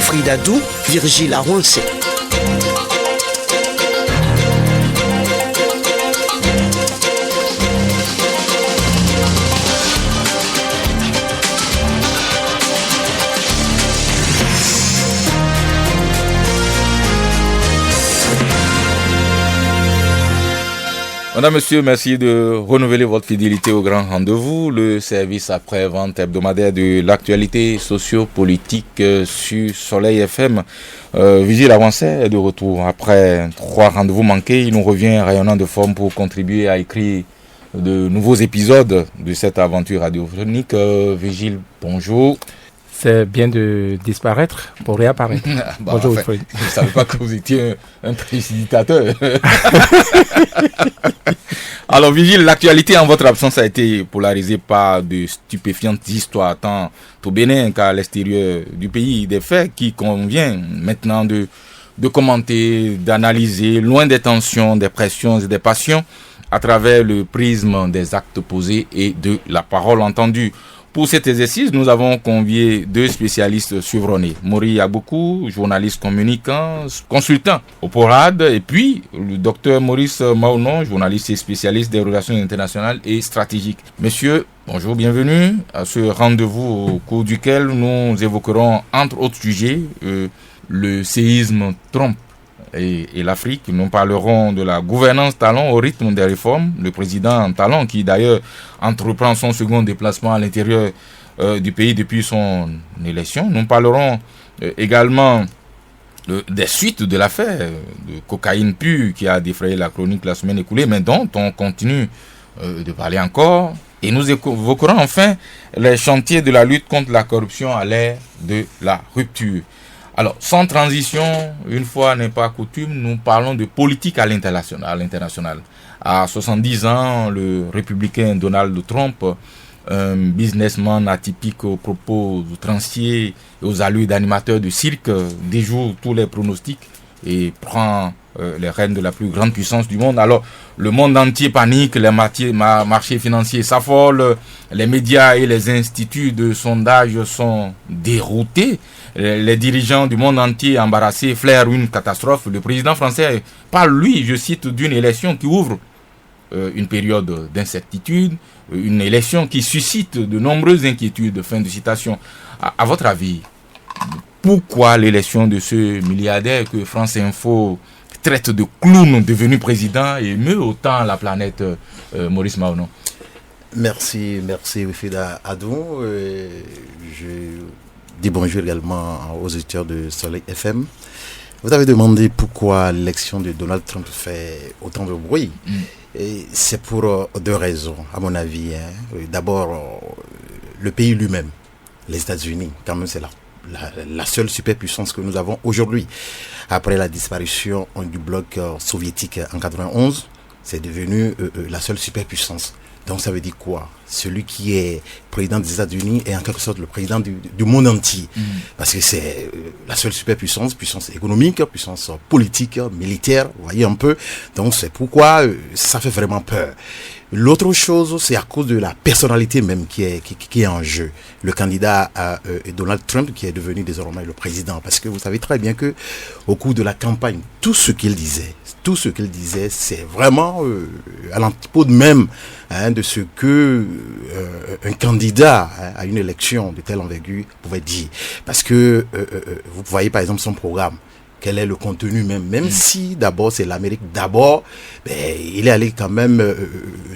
Wilfried Adou, Virgile Aronce. Madame, Monsieur, merci de renouveler votre fidélité au grand rendez-vous, le service après-vente hebdomadaire de l'actualité socio-politique sur Soleil FM. Vigile Avancé est de retour. Après 3 rendez-vous manqués, il nous revient rayonnant de forme pour contribuer à écrire de nouveaux épisodes de cette aventure radiophonique. Vigile, bonjour. C'est bien de disparaître pour réapparaître. Bonjour, Wilfried. Je ne savais pas que vous étiez un précipitateur. Alors, Vigile, l'actualité en votre absence a été polarisée par de stupéfiantes histoires, tant au Bénin qu'à l'extérieur du pays. Des faits qui convient maintenant de commenter, d'analyser, loin des tensions, des pressions et des passions, à travers le prisme des actes posés et de la parole entendue. Pour cet exercice, nous avons convié 2 spécialistes chevronnés. Mori Agbokou, journaliste communicant, consultant au PORAD, et puis le docteur Maurice Maonon, journaliste et spécialiste des relations internationales et stratégiques. Messieurs, bonjour, bienvenue à ce rendez-vous au cours duquel nous évoquerons, entre autres sujets, le séisme Trump et l'Afrique. Nous parlerons de la gouvernance Talon au rythme des réformes. Le président Talon, qui d'ailleurs entreprend son second déplacement à l'intérieur du pays depuis son élection. Nous parlerons également des suites de l'affaire de cocaïne pure qui a défrayé la chronique la semaine écoulée, mais dont on continue de parler encore. Et nous évoquerons enfin les chantiers de la lutte contre la corruption à l'ère de la rupture. Alors, sans transition, une fois n'est pas coutume, nous parlons de politique à l'international. À 70 ans, le républicain Donald Trump, un businessman atypique aux propos outranciers et aux allures d'animateur de cirque, déjoue tous les pronostics et prend les rênes de la plus grande puissance du monde. Alors, le monde entier panique, les marchés financiers s'affolent, les médias et les instituts de sondage sont déroutés, les dirigeants du monde entier embarrassés flairent une catastrophe. Le président français parle, lui, je cite, d'une élection qui ouvre une période d'incertitude, une élection qui suscite de nombreuses inquiétudes. Fin de citation. À votre avis, pourquoi l'élection de ce milliardaire que France Info traite de clown devenu président émeut autant la planète, Maurice Maonon? Merci Wilfried Adou. Je dis bonjour également aux auditeurs de Soleil FM. Vous avez demandé pourquoi l'élection de Donald Trump fait autant de bruit. Et c'est pour 2 raisons, à mon avis. D'abord, le pays lui-même, les États-Unis, quand même c'est la seule superpuissance que nous avons aujourd'hui. Après la disparition du bloc soviétique en 91, c'est devenu la seule superpuissance. Donc ça veut dire quoi? Celui qui est président des États-Unis est en quelque sorte le président du monde entier. Parce que c'est la seule superpuissance, puissance économique, puissance politique, militaire, vous voyez un peu. Donc c'est pourquoi ça fait vraiment peur. L'autre chose, c'est à cause de la personnalité même qui est en jeu. Le candidat Donald Trump qui est devenu désormais le président. Parce que vous savez très bien que au cours de la campagne, tout ce qu'il disait, c'est vraiment à l'antipode même de ce que un candidat à une élection de telle envergure pouvait dire. Parce que vous voyez par exemple son programme. Quel est le contenu même si d'abord c'est l'Amérique d'abord, il est allé quand même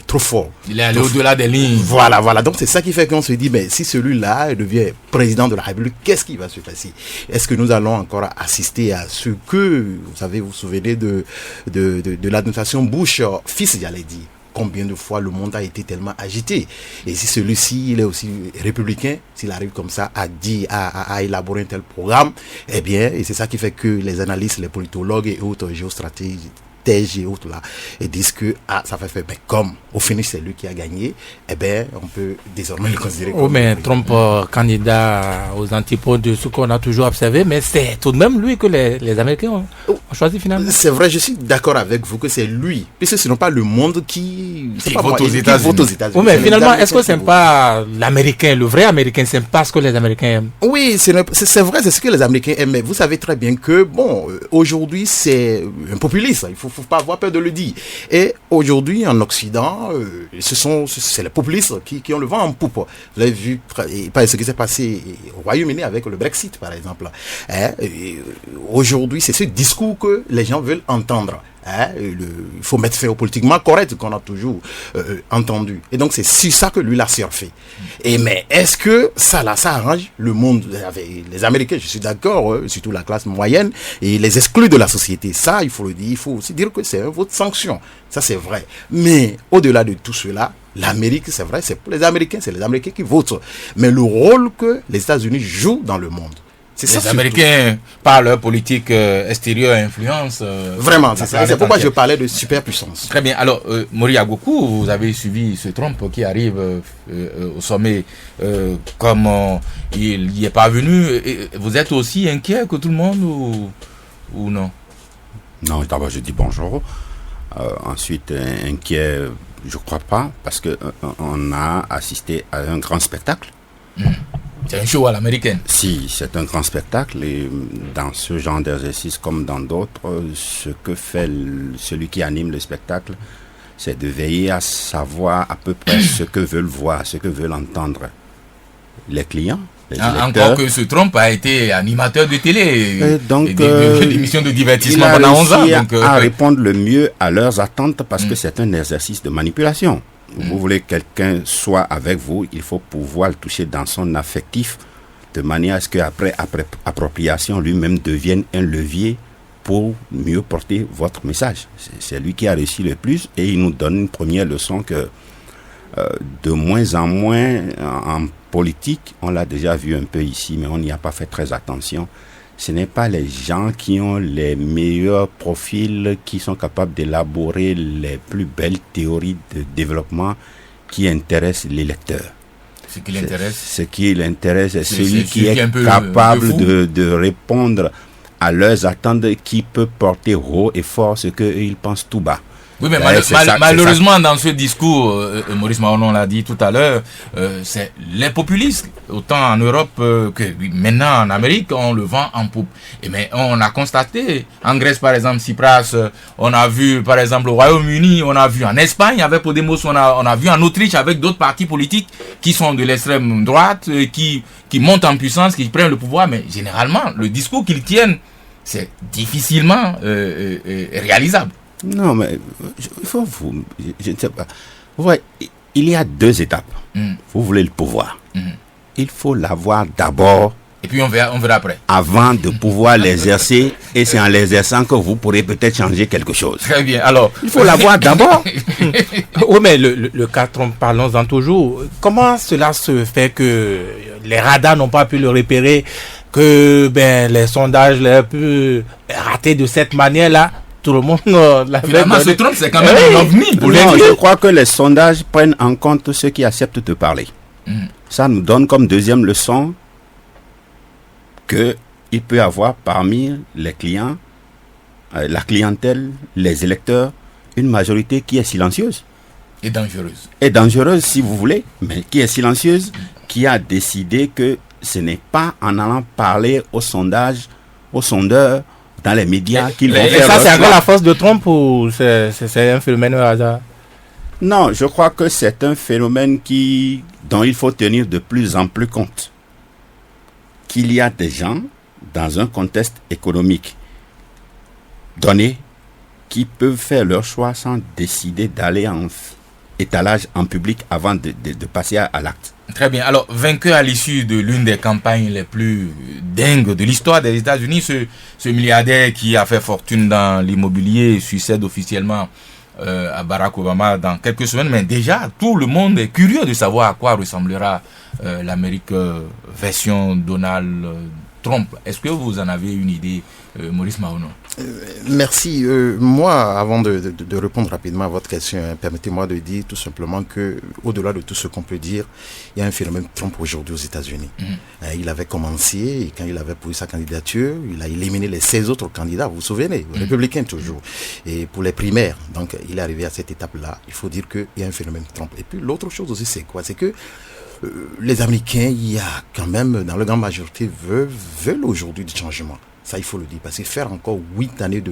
trop fort. Il est allé au-delà des lignes. Voilà. Donc c'est ça qui fait qu'on se dit, si celui-là devient président de la République, qu'est-ce qui va se passer? Est-ce que nous allons encore assister à ce que, vous vous souvenez de l'administration Bush, fils, j'allais dire. Combien de fois le monde a été tellement agité. Et si celui-ci, il est aussi républicain, s'il arrive comme ça à élaborer un tel programme, et c'est ça qui fait que les analystes, les politologues et autres géostratégistes stratèges et autres là, et disent que ça fait ben, comme au finish c'est lui qui a gagné, eh ben on peut désormais le considérer comme... mais Trump, candidat aux antipodes de ce qu'on a toujours observé, mais c'est tout de même lui que les Américains ont choisi finalement. C'est vrai, je suis d'accord avec vous que c'est lui, puisque ce n'est pas le monde qui vote aux États-Unis. Oui, mais finalement, est-ce que c'est pas l'Américain, le vrai Américain, c'est pas ce que les Américains aiment? Oui, c'est vrai, c'est ce que les Américains aiment, mais vous savez très bien que, bon, aujourd'hui, c'est un populiste, il ne faut pas avoir peur de le dire. Et aujourd'hui, en Occident, c'est les populistes qui ont le vent en poupe. Vous avez vu ce qui s'est passé au Royaume-Uni avec le Brexit, par exemple. Aujourd'hui, c'est ce discours que les gens veulent entendre. Il faut mettre fin au politiquement correct qu'on a toujours entendu. Et donc, c'est sur ça que lui l'a surfé. Mais est-ce que ça arrange le monde avec les Américains? Je suis d'accord, surtout la classe moyenne, et les exclus de la société. Ça, il faut le dire. Il faut aussi dire que c'est un vote sanction. Ça, c'est vrai. Mais au-delà de tout cela, l'Amérique, c'est vrai, c'est pour les Américains, c'est les Américains qui votent. Mais le rôle que les États-Unis jouent dans le monde, les Américains, par leur politique extérieure, influencent. Vraiment, c'est pourquoi je parlais de superpuissance. Très bien. Alors, Mori Agoku, vous avez suivi ce Trump qui arrive au sommet comme il n'y est pas venu. Vous êtes aussi inquiet que tout le monde ou non? Non, d'abord je dis bonjour. Ensuite, inquiet, je ne crois pas, parce qu'on a assisté à un grand spectacle. C'est un show à l'américaine. Si, c'est un grand spectacle et dans ce genre d'exercice comme dans d'autres, ce que fait celui qui anime le spectacle, c'est de veiller à savoir à peu près ce que veulent voir, ce que veulent entendre les clients, les électeurs. Encore que ce Trump a été animateur de télé et d'émissions de divertissement pendant 11 ans. Donc, à répondre le mieux à leurs attentes parce que c'est un exercice de manipulation. Vous voulez que quelqu'un soit avec vous, il faut pouvoir le toucher dans son affectif de manière à ce qu'après appropriation, lui-même devienne un levier pour mieux porter votre message. C'est lui qui a réussi le plus et il nous donne une première leçon que de moins en moins en politique, on l'a déjà vu un peu ici, mais on n'y a pas fait très attention. Ce n'est pas les gens qui ont les meilleurs profils, qui sont capables d'élaborer les plus belles théories de développement qui intéressent les lecteurs. Ce qui l'intéresse, c'est celui qui est capable de répondre à leurs attentes, qui peut porter haut et fort ce qu'ils pensent tout bas. Oui, mais malheureusement, dans ce discours, Maurice Mahonon l'a dit tout à l'heure, c'est les populistes, autant en Europe que maintenant en Amérique, on le vend en poupe. Mais on a constaté, en Grèce par exemple, Tsipras, on a vu par exemple au Royaume-Uni, on a vu en Espagne avec Podemos, on a vu en Autriche avec d'autres partis politiques qui sont de l'extrême droite, qui montent en puissance, qui prennent le pouvoir, mais généralement, le discours qu'ils tiennent, c'est difficilement réalisable. Non, mais je ne sais pas. Vous voyez, il y a deux étapes. Vous voulez le pouvoir. Il faut l'avoir d'abord. Et puis on verra après. Avant de pouvoir l'exercer. Et c'est en l'exerçant que vous pourrez peut-être changer quelque chose. Très bien. Alors, il faut l'avoir d'abord. Oui, mais le cas Trump, parlons-en toujours. Comment cela se fait que les radars n'ont pas pu le repérer, que les sondages les plus ratés de cette manière-là? Tout le monde finalement, ce Trump, c'est quand même un ovni pour les. Je crois que les sondages prennent en compte ceux qui acceptent de parler. Ça nous donne comme deuxième leçon qu'il peut y avoir parmi les clients, la clientèle, les électeurs, une majorité qui est silencieuse. Et dangereuse. Et dangereuse, si vous voulez, mais qui est silencieuse, qui a décidé que ce n'est pas en allant parler aux sondages, aux sondeurs, dans les médias qu'ils vont faire. Et ça, c'est encore la force de Trump ou c'est un phénomène au hasard? Non, je crois que c'est un phénomène dont il faut tenir de plus en plus compte. Qu'il y a des gens, dans un contexte économique donné, qui peuvent faire leur choix sans décider d'aller en étalage en public avant de passer à l'acte. Très bien. Alors, vainqueur à l'issue de l'une des campagnes les plus dingues de l'histoire des États-Unis, ce milliardaire qui a fait fortune dans l'immobilier succède officiellement à Barack Obama dans quelques semaines. Mais déjà, tout le monde est curieux de savoir à quoi ressemblera l'Amérique version Donald Trump. Est-ce que vous en avez une idée, Maurice Mahonon? Merci. Moi, avant de répondre rapidement à votre question, permettez-moi de dire tout simplement que, au-delà de tout ce qu'on peut dire, il y a un phénomène Trump aujourd'hui aux États-Unis. Il avait commencé, et quand il avait posé sa candidature, il a éliminé les 16 autres candidats, vous vous souvenez, républicains toujours, et pour les primaires. Donc, il est arrivé à cette étape-là. Il faut dire qu'il y a un phénomène Trump. Et puis, l'autre chose aussi, c'est quoi? C'est que les Américains, il y a quand même, dans la grande majorité, veulent aujourd'hui du changement. Ça, il faut le dire, parce que faire encore 8 années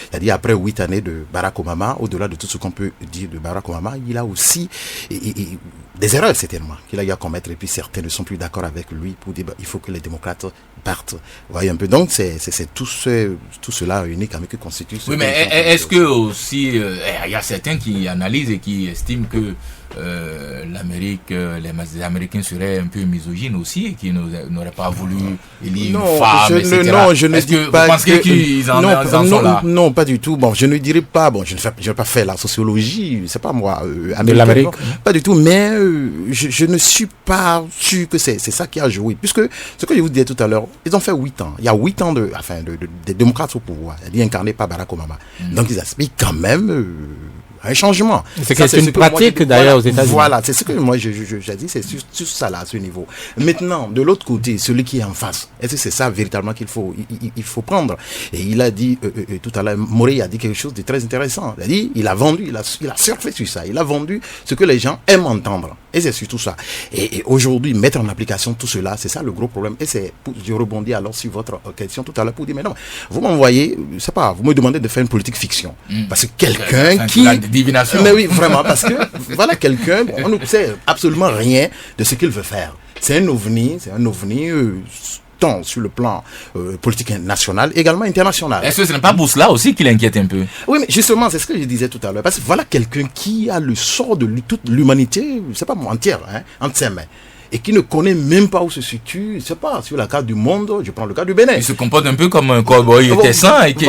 c'est-à-dire après 8 années de Barack Obama, au-delà de tout ce qu'on peut dire de Barack Obama, il a aussi des erreurs, certainement, qu'il a eu à commettre, et puis certains ne sont plus d'accord avec lui pour dire, il faut que les démocrates partent. Vous voyez un peu. Donc, c'est tout cela unique qui constitue ce. Oui, mais est-ce que aussi, il y a certains qui analysent et qui estiment que les Américains seraient un peu misogynes aussi et qui n'auraient pas voulu élire une femme, etc. Non, je ne dis pas. Vous pensez qu'ils en sont là? Non, pas du tout. Bon, je ne dirais pas. Bon, je ne vais pas faire la sociologie, c'est pas moi. De l'Amérique. Pas du tout. Mais je ne suis pas sûr que c'est ça qui a joué. Puisque ce que je vous disais tout à l'heure, ils ont fait 8 ans. Il y a 8 ans des démocrates au pouvoir, incarnés par Barack Obama. Donc ils aspirent quand même un changement. C'est une pratique d'ailleurs aux États-Unis. Voilà, c'est ce que moi j'ai dit, c'est sur ça là, à ce niveau. Maintenant, de l'autre côté, celui qui est en face, est-ce que c'est ça véritablement qu'il faut prendre? Et il a dit tout à l'heure, Morey a dit quelque chose de très intéressant. Il a dit, il a surfé sur ça, il a vendu ce que les gens aiment entendre. Et c'est surtout ça. Et aujourd'hui, mettre en application tout cela, c'est ça le gros problème. Et je rebondis alors sur votre question tout à l'heure pour dire, mais non, vous m'envoyez, c'est pas, vous me demandez de faire une politique fiction. Parce que quelqu'un qui... Divination. Mais oui, vraiment, parce que voilà quelqu'un, on ne sait absolument rien de ce qu'il veut faire. C'est un ovni, tant sur le plan politique national, également international. Est-ce que ce n'est pas pour cela aussi qu'il inquiète un peu? Oui, mais justement, c'est ce que je disais tout à l'heure. Parce que voilà quelqu'un qui a le sort de toute l'humanité, c'est pas entière, entre ses mains. Et qui ne connaît même pas où se situe, c'est pas sur la carte du monde, je prends le cas du Bénin. Il se comporte un peu comme un cowboy tessin et qui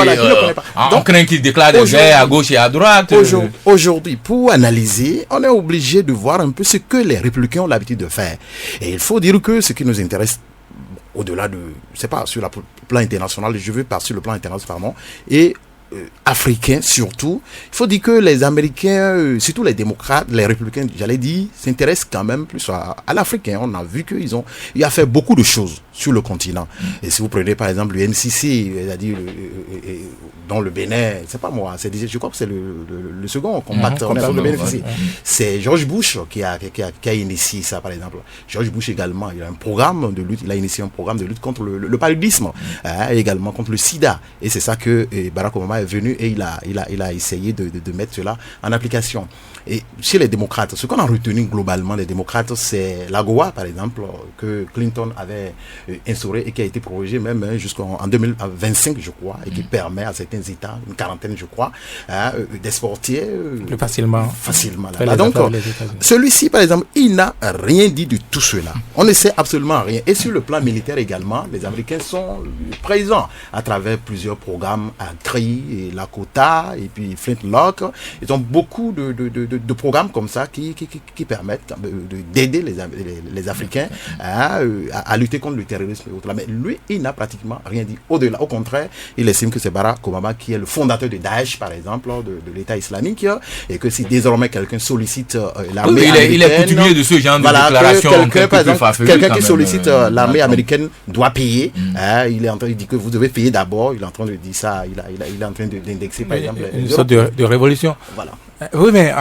on craint qu'il déclare des guerres à gauche et à droite. Aujourd'hui, pour analyser, on est obligé de voir un peu ce que les républicains ont l'habitude de faire. Et il faut dire que ce qui nous intéresse, au-delà de, c'est pas sur le plan international, je veux pas sur le plan international, pardon, et africains surtout, il faut dire que les Américains, surtout les démocrates, les républicains, j'allais dire, s'intéressent quand même plus à l'Africain. On a vu il a fait beaucoup de choses sur le continent. Et si vous prenez par exemple le MCC, c'est-à-dire dans le Bénin, c'est pas moi, je crois que c'est le second combattant le bénéficier. C'est George Bush qui a initié ça, par exemple. George Bush également, il a un programme de lutte, il a initié un programme de lutte contre le paludisme, également contre le sida. Et c'est ça que Barack Obama est venu et il a essayé de mettre cela en application. Et chez les démocrates, ce qu'on a retenu globalement, les démocrates, c'est l'AGOA, par exemple, que Clinton avait instauré et qui a été prorogé même jusqu'en 2025, je crois, et qui permet à certains États, une quarantaine, je crois, d'exporter plus facilement. Là. Donc, celui-ci, par exemple, il n'a rien dit de tout cela. On ne sait absolument rien. Et sur le plan militaire également, les Américains sont présents à travers plusieurs programmes, CRI, et Lakota, et puis Flintlock. Ils ont beaucoup de programmes comme ça qui permettent d'aider les Africains à lutter contre le terrorisme et autres. Mais lui, il n'a pratiquement rien dit. Au-delà, au contraire, il estime que c'est Barack Obama qui est le fondateur de Daesh, par exemple, de l'État islamique, et que si désormais quelqu'un sollicite l'armée américaine... Il est coutumier de ce genre de déclaration. Quelqu'un qui sollicite l'armée américaine doit payer. Il est en train de dire que vous devez payer d'abord. Il est en train de dire ça. Il est en train d'indexer, par exemple... Une sorte de révolution. Voilà. Oui, mais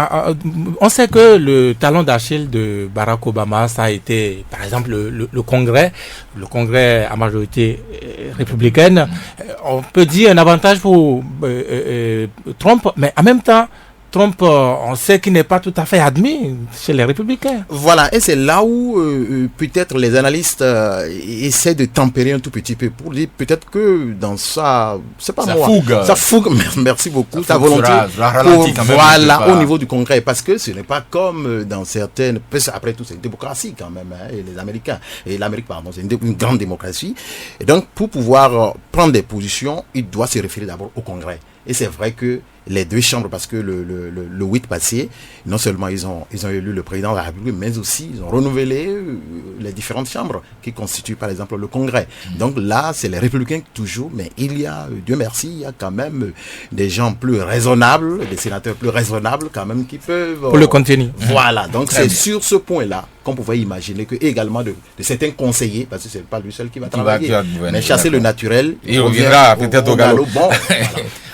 on sait que le talon d'Achille de Barack Obama, ça a été, par exemple, le Congrès à majorité républicaine. On peut dire un avantage pour Trump, mais en même temps, Trump, on sait qu'il n'est pas tout à fait admis chez les républicains. Voilà, et c'est là où peut-être les analystes essaient de tempérer un tout petit peu pour dire peut-être que dans sa... C'est pas sa moi. Sa fougue, merci beaucoup, sa volonté. Voilà, au niveau du Congrès. Parce que ce n'est pas comme dans certaines... Après tout, c'est une démocratie quand même, et les Américains. Et l'Amérique, pardon, c'est une grande démocratie. Et donc, pour pouvoir prendre des positions, il doit se référer d'abord au Congrès. Et c'est vrai que les deux chambres, parce que le 8 passé, non seulement ils ont élu le président de la République, mais aussi ils ont renouvelé les différentes chambres qui constituent par exemple le Congrès. Donc là, c'est les républicains toujours, mais il y a, Dieu merci, il y a quand même des gens plus raisonnables, des sénateurs plus raisonnables quand même qui peuvent... Pour le contenir. Voilà, donc c'est sur ce point-là qu'on pouvait imaginer que également de certains conseillers, parce que c'est pas lui seul qui va travailler, mais chasser le naturel, il reviendra peut-être au galop. Bon, voilà.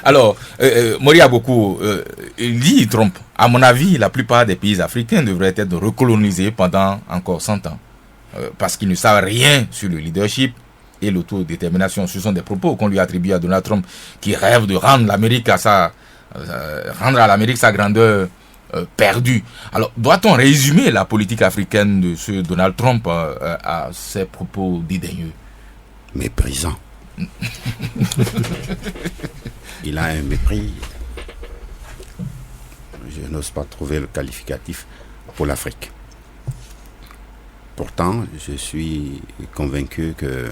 Alors, Mori Aboku, dit Trump, à mon avis, la plupart des pays africains devraient être recolonisés pendant encore 100 ans. Parce qu'ils ne savent rien sur le leadership et l'autodétermination. Ce sont des propos qu'on lui attribue à Donald Trump, qui rêve de rendre l'Amérique à l'Amérique sa grandeur perdue. Alors, doit-on résumer la politique africaine de ce Donald Trump à ces propos dédaigneux? Méprisant. Il a un mépris, je n'ose pas trouver le qualificatif, pour l'Afrique. Pourtant, je suis convaincu que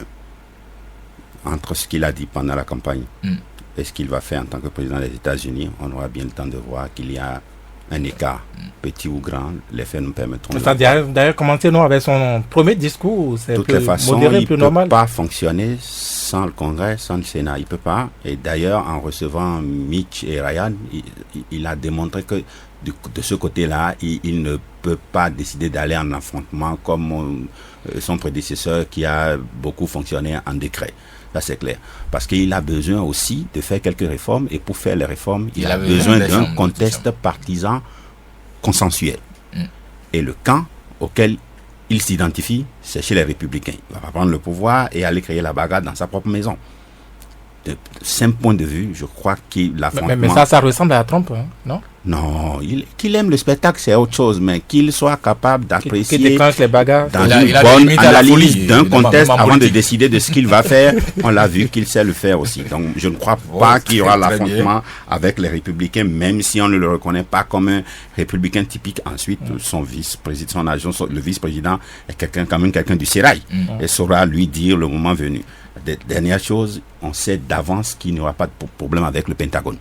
entre ce qu'il a dit pendant la campagne et ce qu'il va faire en tant que président des États-Unis, on aura bien le temps de voir qu'il y a un écart, petit ou grand, les faits nous permettront de... D'ailleurs, commencez nous avec son premier discours, c'est de toutes les façons, modéré, il plus ne normal. peut pas fonctionner sans le Congrès, sans le Sénat, il ne peut pas. Et d'ailleurs, en recevant Mitch et Ryan, il a démontré que de ce côté-là, il ne peut pas décider d'aller en affrontement comme son prédécesseur qui a beaucoup fonctionné en décret. Ça, c'est clair. Parce qu'il a besoin aussi de faire quelques réformes. Et pour faire les réformes, il a besoin d'un contexte partisan consensuel. Et le camp auquel il s'identifie, c'est chez les Républicains. Il ne va pas prendre le pouvoir et aller créer la bagarre dans sa propre maison. De 5 points de vue, je crois qu'il l'affrontement... Mais ça ressemble à Trump, hein, non? Non, qu'il aime le spectacle, c'est autre chose, mais qu'il soit capable d'apprécier qu'il déclenche les bagarres. dans une bonne analyse d'un contexte avant de décider de ce qu'il va faire. On l'a vu qu'il sait le faire aussi. Donc, je ne crois pas qu'il y aura l'affrontement avec les Républicains, même si on ne le reconnaît pas comme un républicain typique. Ensuite, son vice-président, son agent, le vice-président est quand même quelqu'un du sérail et saura lui dire le moment venu. Dernière chose, on sait d'avance qu'il n'y aura pas de problème avec le Pentagone.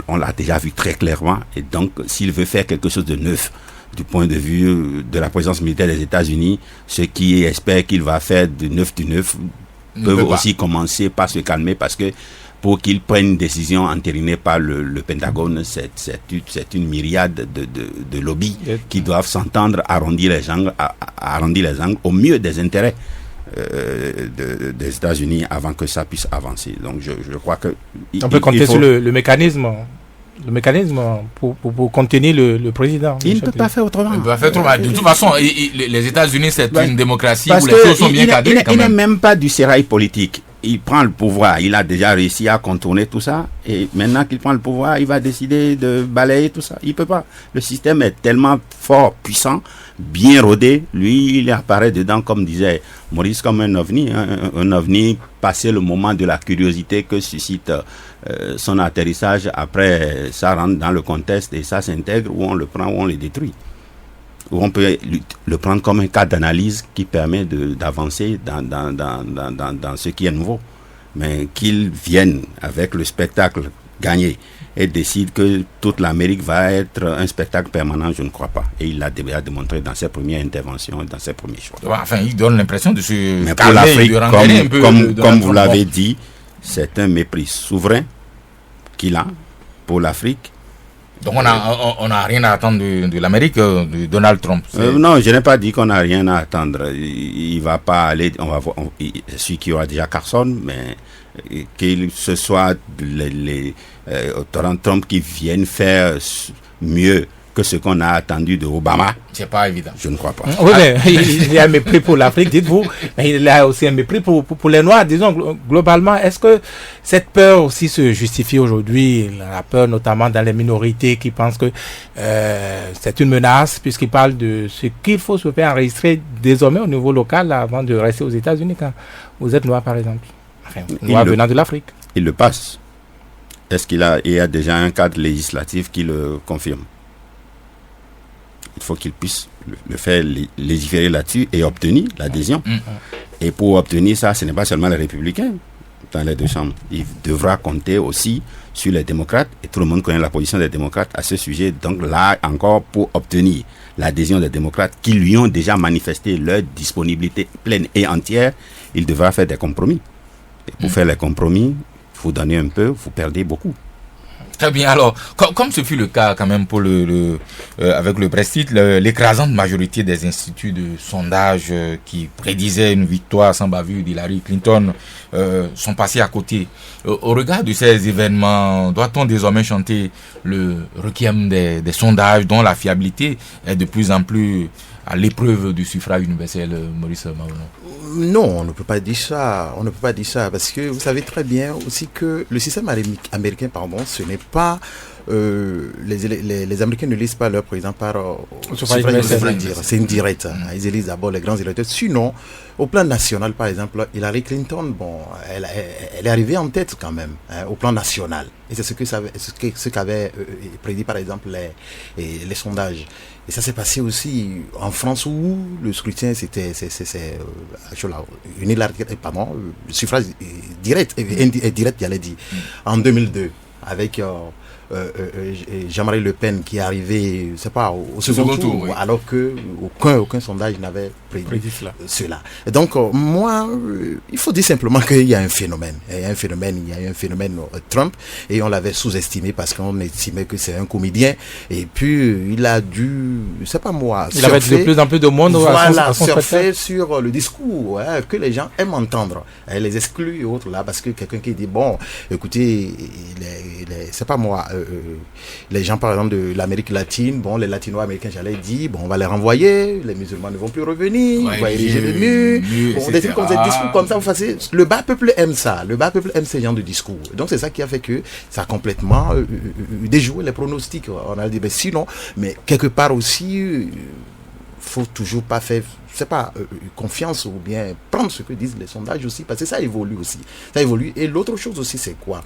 On l'a déjà vu très clairement. Et donc, s'il veut faire quelque chose de neuf du point de vue de la présence militaire des États-Unis, ceux qui espèrent qu'il va faire du neuf peuvent aussi commencer par se calmer, parce que pour qu'il prenne une décision entérinée par le Pentagone, c'est une myriade de lobbies qui doivent s'entendre, arrondir les angles au mieux des intérêts des États-Unis avant que ça puisse avancer. Donc je crois que on peut compter sur le mécanisme pour contenir le président. Il ne peut pas faire autrement. Il peut pas faire autrement. De toute façon, les États-Unis, c'est une démocratie parce où les choses sont bien cadrées. Il n'est même pas du sérail politique. Il prend le pouvoir. Il a déjà réussi à contourner tout ça. Et maintenant qu'il prend le pouvoir, il va décider de balayer tout ça. Il ne peut pas. Le système est tellement fort, puissant, bien rodé. Lui, il apparaît dedans, comme disait Maurice, comme un ovni. Un ovni, passé le moment de la curiosité que suscite son atterrissage. Après, ça rentre dans le contexte et ça s'intègre, ou on le prend ou on le détruit. Ou on peut le prendre comme un cas d'analyse qui permet d'avancer dans ce qui est nouveau. Mais qu'il vienne avec le spectacle gagné et décide que toute l'Amérique va être un spectacle permanent, je ne crois pas. Et il l'a déjà démontré dans ses premières interventions, dans ses premiers choix. Enfin, il donne l'impression de se mais pour l'Afrique, comme vous l'avez dit, c'est un mépris souverain qu'il a pour l'Afrique. Donc on n'a rien à attendre de l'Amérique, de Donald Trump. Non, je n'ai pas dit qu'on n'a rien à attendre. Il va pas aller, on va voir, celui qui aura déjà Carson, mais qu'il ce soit les Trump qui viennent faire mieux que ce qu'on a attendu de Obama. C'est pas évident. Je ne crois pas. Oui, mais il y a un mépris pour l'Afrique, dites-vous, mais il y a aussi un mépris pour les Noirs. Disons, globalement, est-ce que cette peur aussi se justifie aujourd'hui, la peur notamment dans les minorités qui pensent que c'est une menace, puisqu'ils parlent de ce qu'il faut se faire enregistrer désormais au niveau local avant de rester aux États-Unis quand vous êtes noir, par exemple. Enfin, noir venant de l'Afrique. Il le passe. Est-ce qu'il y a déjà un cadre législatif qui le confirme? Il faut qu'il puisse le faire légiférer là-dessus et obtenir l'adhésion. Et pour obtenir ça, ce n'est pas seulement les Républicains. dans les deux chambres. Il devra compter aussi sur les démocrates, et tout le monde connaît la position des démocrates à ce sujet. Donc là encore, pour obtenir l'adhésion des démocrates qui lui ont déjà manifesté leur disponibilité pleine et entière, il devra faire des compromis. Et pour faire les compromis, vous donnez un peu, vous perdez beaucoup. Très bien. Alors, comme ce fut le cas quand même pour avec le Brexit, l'écrasante majorité des instituts de sondage qui prédisaient une victoire sans bavure d'Hillary Clinton sont passés à côté. Au regard de ces événements, doit-on désormais chanter le requiem des sondages dont la fiabilité est de plus en plus à l'épreuve du suffrage universel, Maurice Maouno? Non, on ne peut pas dire ça. On ne peut pas dire ça parce que vous savez très bien aussi que le système américain, ce n'est pas les Américains ne lisent pas leur président par suffrage universel. C'est indirect. Ils élisent d'abord les grands électeurs. Sinon, au plan national, par exemple, Hillary Clinton, elle est arrivée en tête quand même, au plan national. Et c'est ce qu'avaient prédit par exemple les sondages. Et ça s'est passé aussi en France où le scrutin c'était le suffrage direct, j'allais dire, en 2002 avec Jean-Marie Le Pen qui est arrivé, au second tour, oui. Alors que aucun sondage n'avait prédit cela. Et donc, moi, il faut dire simplement qu'il y a un phénomène. Il y a un phénomène Trump, et on l'avait sous-estimé parce qu'on estimait que c'est un comédien. Et puis, il a dû, il avait de plus en plus de monde à son surfer sur le discours que les gens aiment entendre. Les exclus et autres là, parce que quelqu'un qui dit, écoutez, les gens par exemple de l'Amérique latine, les latino-américains, j'allais dire, on va les renvoyer, les musulmans ne vont plus revenir, on va ériger des murs, des trucs comme ça, discours comme ça, le bas peuple aime ça, ce genre de discours. Donc c'est ça qui a fait que ça a complètement déjoué les pronostics. On a dit, sinon, mais quelque part aussi, faut toujours pas faire, confiance ou bien prendre ce que disent les sondages aussi, parce que ça évolue aussi. Ça évolue. Et l'autre chose aussi, c'est quoi?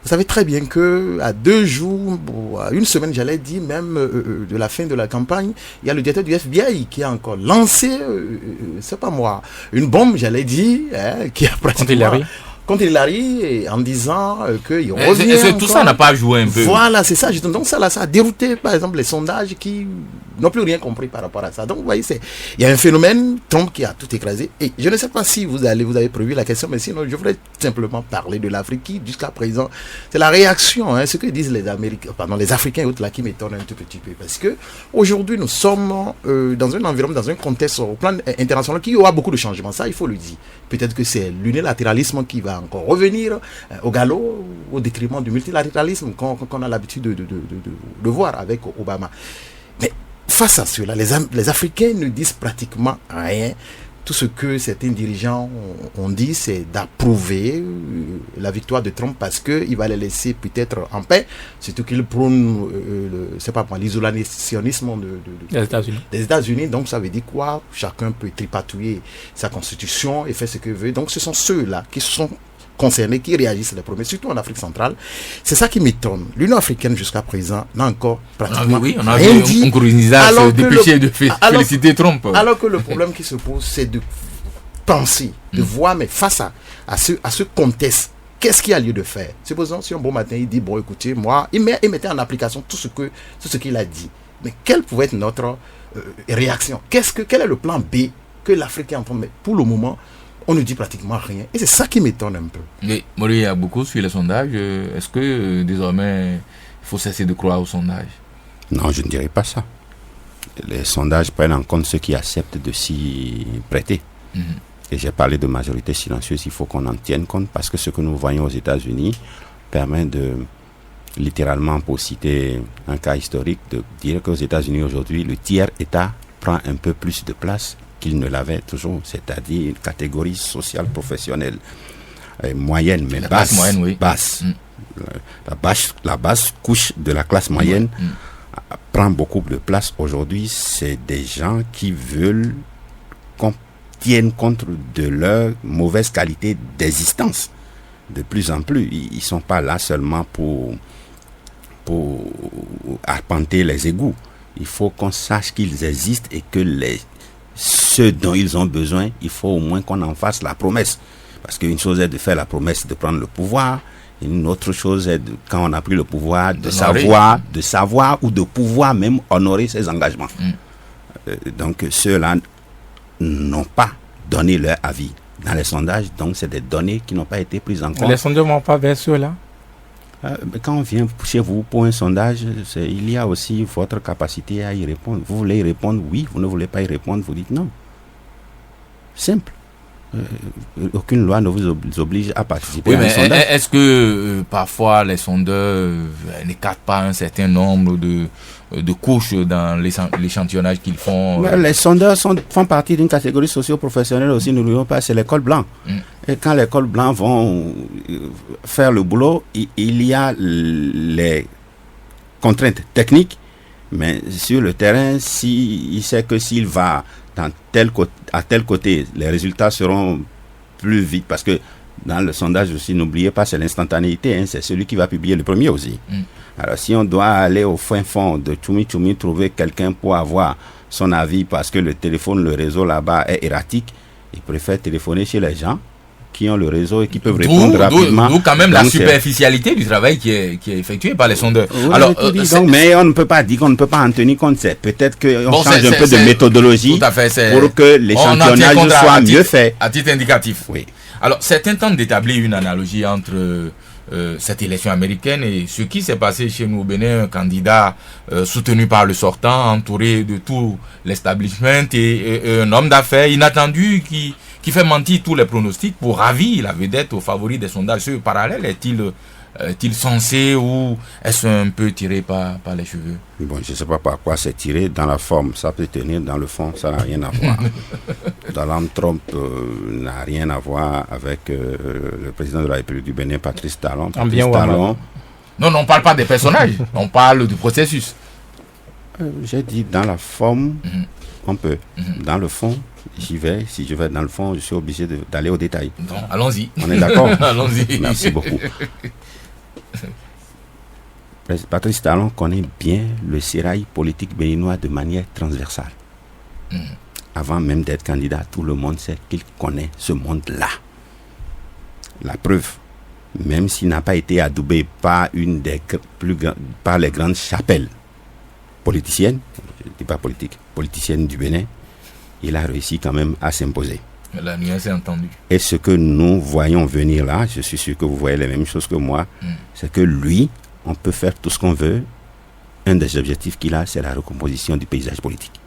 Vous savez très bien que à 2 jours, à 1 semaine, j'allais dire même de la fin de la campagne, il y a le directeur du FBI qui a encore lancé, une bombe, j'allais dire, qui a pratiquement contre Hillary, en disant qu'il revient. Tout ça n'a pas joué un peu. Voilà, c'est ça. Donc ça a dérouté, par exemple, les sondages qui n'ont plus rien compris par rapport à ça. Donc, vous voyez, il y a un phénomène, Trump qui a tout écrasé. Et je ne sais pas si vous avez prévu la question, mais sinon, je voudrais simplement parler de l'Afrique qui, jusqu'à présent, c'est la réaction, ce que disent les Africains et autres là, qui m'étonnent un tout petit peu. Parce que aujourd'hui, nous sommes dans un environnement, dans un contexte au plan international qui aura beaucoup de changements. Ça, il faut le dire. Peut-être que c'est l'unilatéralisme qui va encore revenir au galop au détriment du multilatéralisme qu'on a l'habitude de voir avec Obama. Mais face à cela, les Africains ne disent pratiquement rien. Tout ce que certains dirigeants ont dit, c'est d'approuver la victoire de Trump parce qu'il va les laisser peut-être en paix, surtout qu'il prône l'isolationnisme des États-Unis. Donc ça veut dire quoi? Chacun peut tripatouiller sa constitution et faire ce qu'il veut. Donc ce sont ceux-là qui sont concernés, qui réagissent les premiers, surtout en Afrique centrale. C'est ça qui m'étonne. L'Union africaine, jusqu'à présent, n'a encore pratiquement rien dit. On dépêché de féliciter Trump. Alors que le problème qui se pose, c'est de penser, de voir, mais face à ce contexte, qu'est-ce qu'il y a lieu de faire? Supposons si un bon matin, il dit, écoutez, moi, il mettait en application tout ce qu'il a dit. Mais quelle pouvait être notre réaction? Quel est le plan B que l'Afrique est en train de mettre? Pour le moment, on ne dit pratiquement rien. Et c'est ça qui m'étonne un peu. Mais Maurice, il y a beaucoup sur les sondages. Est-ce que désormais, il faut cesser de croire aux sondages? Non, je ne dirais pas ça. Les sondages prennent en compte ceux qui acceptent de s'y prêter. Et j'ai parlé de majorité silencieuse, il faut qu'on en tienne compte parce que ce que nous voyons aux États-Unis permet de, littéralement, pour citer un cas historique, de dire qu'aux États-Unis aujourd'hui, le tiers-État prend un peu plus de place qu'il ne l'avait toujours, c'est-à-dire une catégorie sociale professionnelle moyenne, mais basse. Moyenne, oui. Basse. La basse couche de la classe moyenne prend beaucoup de place aujourd'hui. C'est des gens qui veulent qu'on tienne compte de leur mauvaise qualité d'existence. De plus en plus, ils ne sont pas là seulement pour arpenter les égouts. Il faut qu'on sache qu'ils existent et que ceux dont ils ont besoin, il faut au moins qu'on en fasse la promesse. Parce qu'une chose est de faire la promesse de prendre le pouvoir, une autre chose est, quand on a pris le pouvoir, de savoir ou de pouvoir même honorer ses engagements. Donc ceux-là n'ont pas donné leur avis dans les sondages, donc c'est des données qui n'ont pas été prises en compte. Les sondages ne vont pas vers ceux-là. Quand on vient chez vous pour un sondage, il y a aussi votre capacité à y répondre. Vous voulez y répondre oui, vous ne voulez pas y répondre, vous dites non. Simple. Aucune loi ne vous oblige à participer à un sondage. Est-ce que parfois les sondeurs n'écartent pas un certain nombre de couches dans l'échantillonnage qu'ils font? Les sondeurs font partie d'une catégorie socio-professionnelle aussi, n'oublions pas, c'est les cols blancs. Et quand les cols blancs vont faire le boulot, il y a les contraintes techniques, mais sur le terrain, il sait que s'il va à tel côté, les résultats seront plus vite, parce que dans le sondage aussi, n'oubliez pas, c'est l'instantanéité, c'est celui qui va publier le premier aussi. Alors si on doit aller au fin fond de Tchoumi trouver quelqu'un pour avoir son avis parce que le téléphone, le réseau là-bas est erratique, il préfère téléphoner chez les gens qui ont le réseau et qui peuvent répondre rapidement. D'où quand même la superficialité du travail qui est effectué par les sondeurs. Alors, mais on ne peut pas dire qu'on ne peut pas en tenir compte. Peut-être qu'on change un peu de méthodologie pour que l'échantillonnage soit mieux fait. À titre indicatif. Oui. Alors, certains tentent d'établir une analogie entre cette élection américaine et ce qui s'est passé chez nous au Bénin, un candidat soutenu par le sortant, entouré de tout l'establishment et un homme d'affaires inattendu qui fait mentir tous les pronostics pour ravir la vedette aux favoris des sondages. Ce parallèle est-il sensé ou est-ce un peu tiré par les cheveux? Bon, je ne sais pas par quoi c'est tiré. Dans la forme, ça peut tenir. Dans le fond, ça n'a rien à voir. Donald Trump n'a rien à voir avec le président de la République du Bénin, Patrice Talon. Non, on ne parle pas des personnages. On parle du processus. J'ai dit dans la forme, on peut. Dans le fond, j'y vais. Si je vais dans le fond, je suis obligé d'aller au détail. Donc, allons-y. On est d'accord? Allons-y. Merci beaucoup. Patrice Talon connaît bien le sérail politique béninois de manière transversale. Avant même d'être candidat, tout le monde sait qu'il connaît ce monde-là. La preuve, même s'il n'a pas été adoubé par par les grandes chapelles politiciennes, je ne dis pas politique, politiciennes du Bénin, il a réussi quand même à s'imposer. La nuance est entendue. Et ce que nous voyons venir là, je suis sûr que vous voyez les mêmes choses que moi, c'est que lui, on peut faire tout ce qu'on veut. Un des objectifs qu'il a, c'est la recomposition du paysage politique.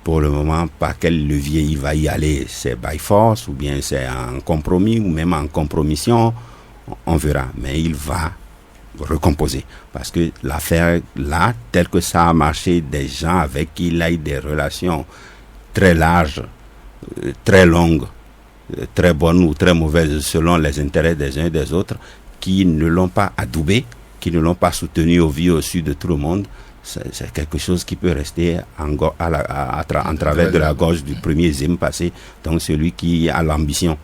Pour le moment, par quel levier il va y aller? C'est by force, ou bien c'est en compromis, ou même en compromission, on verra. Mais il va recomposer. Parce que l'affaire là, tel que ça a marché, des gens avec qui il a eu des relations très larges, très longues, très bonnes ou très mauvaises selon les intérêts des uns et des autres, qui ne l'ont pas adoubé, qui ne l'ont pas soutenu au vu au su de tout le monde, c'est quelque chose qui peut rester en travers de la gorge du premier zème passé. Donc celui qui a l'ambition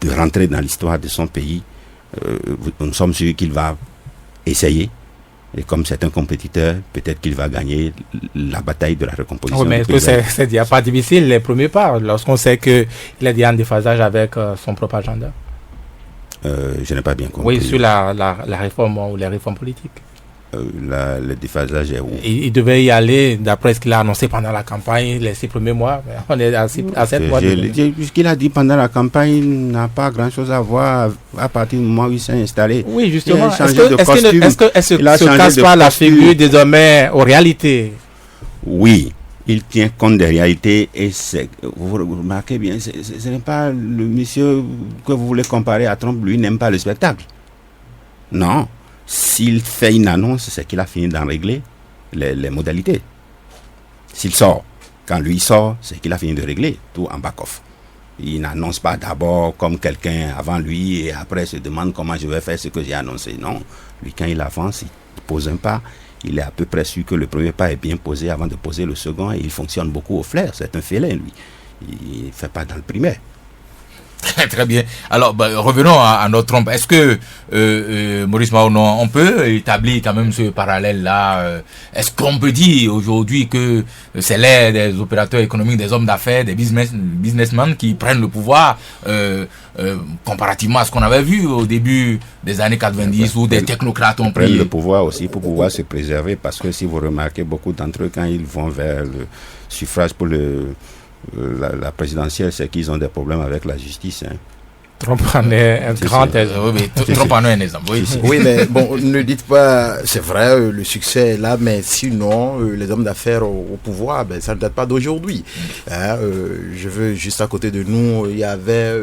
de rentrer dans l'histoire de son pays, nous sommes sûrs qu'il va essayer. Et comme c'est un compétiteur, peut-être qu'il va gagner la bataille de la recomposition. Oui, mais est-ce que c'est déjà pas difficile les premiers pas, lorsqu'on sait qu'il est déjà en déphasage avec son propre agenda? Je n'ai pas bien compris. Oui, sur la réforme ou les réformes politiques. Le déphasage est où? Il devait y aller, d'après ce qu'il a annoncé pendant la campagne, les 6 premiers mois. On est à 7 mois. Ce qu'il a dit pendant la campagne n'a pas grand-chose à voir à partir du moment où il s'est installé. Oui, justement. Est-ce qu'il se casse pas la figure désormais aux réalités? Oui. Il tient compte des réalités et vous remarquez bien, ce n'est pas le monsieur que vous voulez comparer à Trump, lui n'aime pas le spectacle. Non, s'il fait une annonce, c'est qu'il a fini d'en régler les modalités. S'il sort, quand lui sort, c'est qu'il a fini de régler tout en back-off. Il n'annonce pas d'abord comme quelqu'un avant lui et après se demande comment je vais faire ce que j'ai annoncé. Non, lui quand il avance, il pose un pas. Il est à peu près sûr que le premier pas est bien posé avant de poser le second et il fonctionne beaucoup au flair. C'est un félin, lui. Il ne fait pas dans le primaire. Très bien. Alors, revenons à notre trompe. Est-ce que, Maurice Maonon, on peut établir quand même ce parallèle-là? Est-ce qu'on peut dire aujourd'hui que c'est l'ère des opérateurs économiques, des hommes d'affaires, des businessmen qui prennent le pouvoir comparativement à ce qu'on avait vu au début des années 90 où des technocrates ont pris le pouvoir aussi pour pouvoir se préserver, parce que si vous remarquez, beaucoup d'entre eux, quand ils vont vers le suffrage pour la présidentielle, c'est qu'ils ont des problèmes avec la justice. Trump en est un grand exemple. Oui, Trump en est un exemple. Oui, mais bon, ne dites pas, c'est vrai, le succès est là, mais sinon, les hommes d'affaires au pouvoir, ça ne date pas d'aujourd'hui. Je veux, juste à côté de nous, il y avait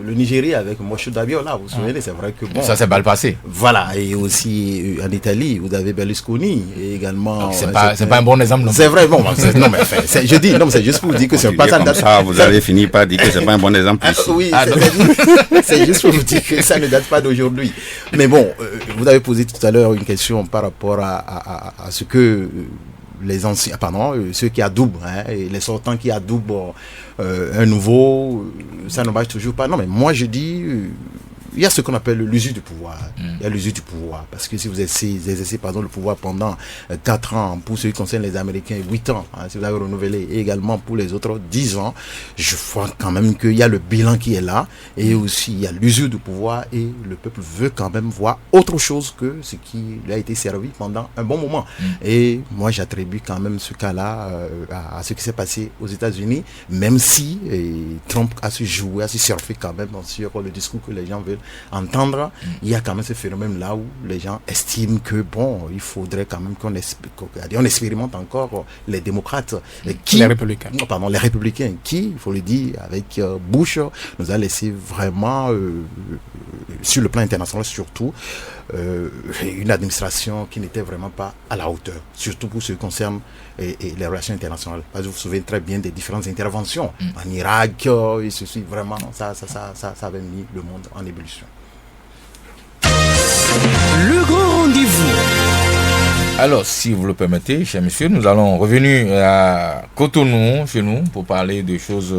le Nigeria avec Moshood Abiola, vous vous souvenez, c'est vrai que bon. Ça s'est mal passé. Voilà, et aussi en Italie, vous avez Berlusconi, et également. C'est pas un bon exemple non plus. C'est vrai, bon, non, mais je dis, non, c'est juste pour vous dire que c'est pas ça. Comme ça, vous avez fini par dire que c'est pas un bon exemple ici. Oui, c'est juste pour vous dire que ça ne date pas d'aujourd'hui. Mais bon, vous avez posé tout à l'heure une question par rapport à ce que les anciens, ceux qui adoubent, et les sortants qui adoubent un nouveau, ça ne marche toujours pas. Non, mais moi je dis, il y a ce qu'on appelle l'usure du pouvoir. Il y a l'usure du pouvoir. Parce que si vous exercez le pouvoir pendant 4 ans, pour ceux qui concernent les Américains, 8 ans, si vous avez renouvelé, et également pour les autres 10 ans, je vois quand même qu'il y a le bilan qui est là, et aussi il y a l'usure du pouvoir, et le peuple veut quand même voir autre chose que ce qui lui a été servi pendant un bon moment. Et moi j'attribue quand même ce cas-là à ce qui s'est passé aux États-Unis, même si Trump a su jouer, a su surfer quand même sur le discours que les gens veulent entendre. Il y a quand même ce phénomène là où les gens estiment que bon, il faudrait quand même qu'on expérimente encore les démocrates, les républicains. Les républicains qui, il faut le dire, avec Bush, nous a laissé vraiment sur le plan international surtout une administration qui n'était vraiment pas à la hauteur, surtout pour ce qui concerne les relations internationales. Parce que vous vous souvenez très bien des différentes interventions en Irak, et ceci vraiment, ça avait mis le monde en ébullition. Le grand rendez-vous. Alors, si vous le permettez, chers messieurs, nous allons revenir à Cotonou, chez nous, pour parler de choses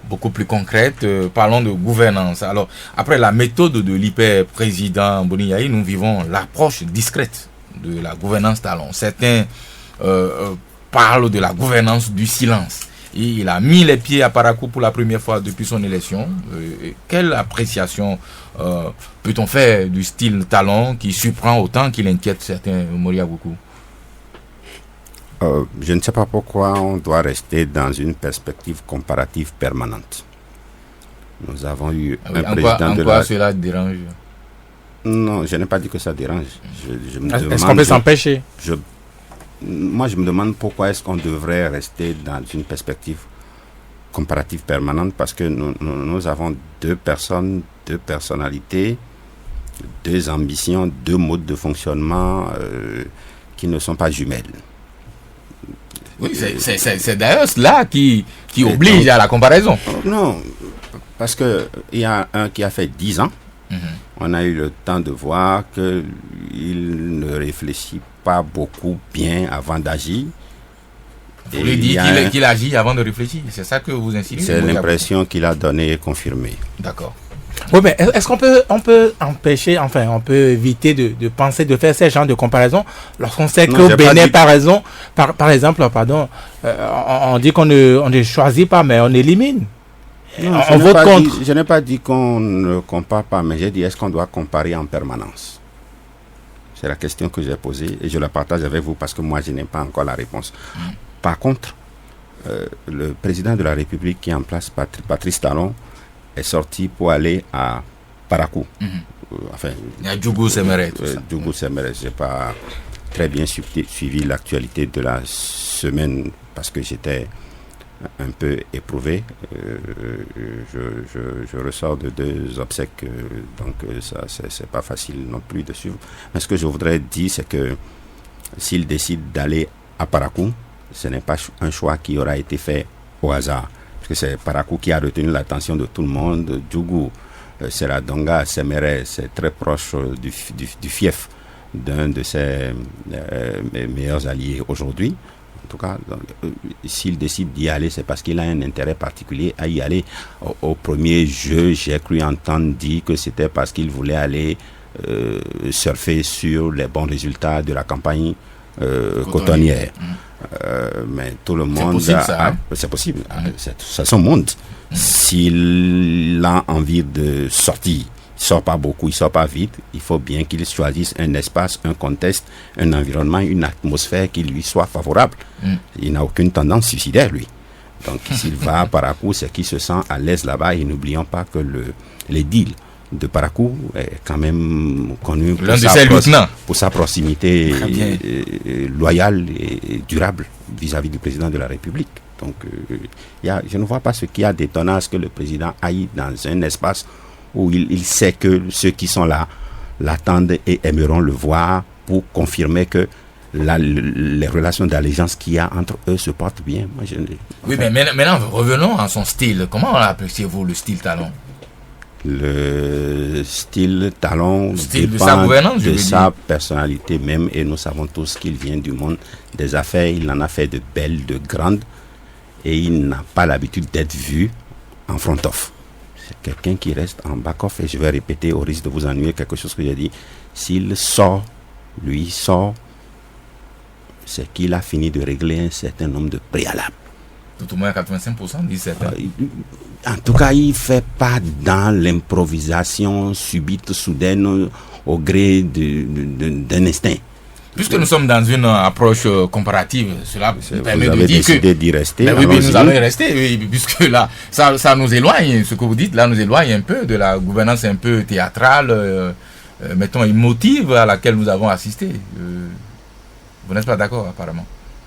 beaucoup plus concrètes. Parlons de gouvernance. Alors, après la méthode de l'hyper-président Boni Yayi, nous vivons l'approche discrète de la gouvernance talon. Certains parlent de la gouvernance du silence. Et il a mis les pieds à Parakou pour la première fois depuis son élection. Quelle appréciation peut-on faire du style talon qui surprend autant qu'il inquiète certains Moria Goukou? Je ne sais pas pourquoi on doit rester dans une perspective comparative permanente. Nous avons eu un président de la... cela dérange? Non, je n'ai pas dit que ça dérange. Est-ce qu'on peut s'empêcher? Moi, je me demande pourquoi est-ce qu'on devrait rester dans une perspective comparative permanente, parce que nous avons deux personnes, deux personnalités, deux ambitions, deux modes de fonctionnement qui ne sont pas jumelles. Oui, c'est d'ailleurs cela qui oblige à la comparaison. Non, parce qu'il y a un qui a fait 10 ans. On a eu le temps de voir qu'il ne réfléchit pas beaucoup bien avant d'agir. Vous voulez dire qu'il agit avant de réfléchir? C'est ça que vous insinuez? C'est l'impression qu'il a donnée et confirmée. D'accord. Oui, mais est-ce qu'on peut empêcher, on peut éviter de penser, de faire ces genres de comparaisons lorsqu'on sait qu'au Bénin, par exemple, on dit qu'on ne choisit pas, mais on élimine? Non, je n'ai pas dit qu'on ne compare pas, mais j'ai dit est-ce qu'on doit comparer en permanence? C'est la question que j'ai posée et je la partage avec vous parce que moi je n'ai pas encore la réponse. Par contre, le président de la République qui est en place, Patrice Talon, est sorti pour aller à Parakou. Il y a Djougou Semere. Djougou Semere, je n'ai pas très bien suivi l'actualité de la semaine parce que j'étais un peu éprouvé. Je ressors de 2 obsèques, donc ça c'est pas facile non plus de suivre. Mais ce que je voudrais dire, c'est que s'il décide d'aller à Parakou, ce n'est pas un choix qui aura été fait au hasard, parce que c'est Parakou qui a retenu l'attention de tout le monde. Djougou, Seradonga, Semere, c'est très proche du fief d'un de ses meilleurs alliés aujourd'hui. En tout cas, s'il décide d'y aller, c'est parce qu'il a un intérêt particulier à y aller. Au premier jeu, j'ai cru entendre dire que c'était parce qu'il voulait aller surfer sur les bons résultats de la campagne cotonnière. Mais tout le monde... C'est possible, c'est son monde. S'il a envie de sortir, il sort pas beaucoup, il sort pas vite, il faut bien qu'il choisisse un espace, un contexte, un environnement, une atmosphère qui lui soit favorable. Il n'a aucune tendance suicidaire, lui. Donc s'il va à Parakou, c'est qu'il se sent à l'aise là-bas. Et n'oublions pas que les deals de Parakou est quand même connu pour sa proximité loyale et durable vis-à-vis du président de la République. Donc je ne vois pas ce qu'il y a d'étonnant à ce que le président aille dans un espace où il sait que ceux qui sont là l'attendent et aimeront le voir pour confirmer que les relations d'allégeance qu'il y a entre eux se portent bien. Oui, mais maintenant, revenons à son style. Comment appréciez-vous le style Talon? Le style Talon dépend de sa gouvernance, de sa personnalité même, et nous savons tous qu'il vient du monde des affaires. Il en a fait de belles, de grandes, et il n'a pas l'habitude d'être vu en front-off. C'est quelqu'un qui reste en back-off, et je vais répéter au risque de vous ennuyer quelque chose que j'ai dit. S'il sort, c'est qu'il a fini de régler un certain nombre de préalables. Tout au moins 85%, disent certains. En tout cas, il ne fait pas dans l'improvisation subite, soudaine, au gré d'un instinct. Puisque nous sommes dans une approche comparative, cela permet de dire que... d'y rester. Mais oui, nous allons y rester, oui, puisque là, ça nous éloigne, ce que vous dites, là, nous éloigne un peu de la gouvernance un peu théâtrale, mettons, émotive à laquelle nous avons assisté. Vous n'êtes pas d'accord, apparemment?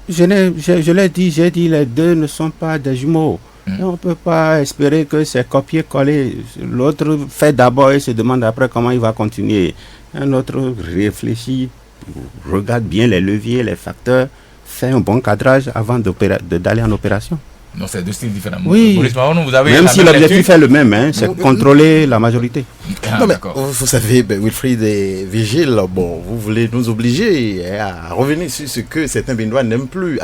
Je l'ai dit, les deux ne sont pas des jumeaux. On ne peut pas espérer que c'est copier-coller. L'autre fait d'abord et se demande après comment il va continuer. Un autre réfléchit, regarde bien les leviers, les facteurs, fait un bon cadrage avant d'aller en opération. Non, c'est deux styles différents. Oui, Maurice Mahon, vous avez même si l'objectif est le même, c'est contrôler la majorité. Non, mais vous savez, Wilfried et Vigile, vous voulez nous obliger à revenir sur ce que certains Béninois n'aiment plus,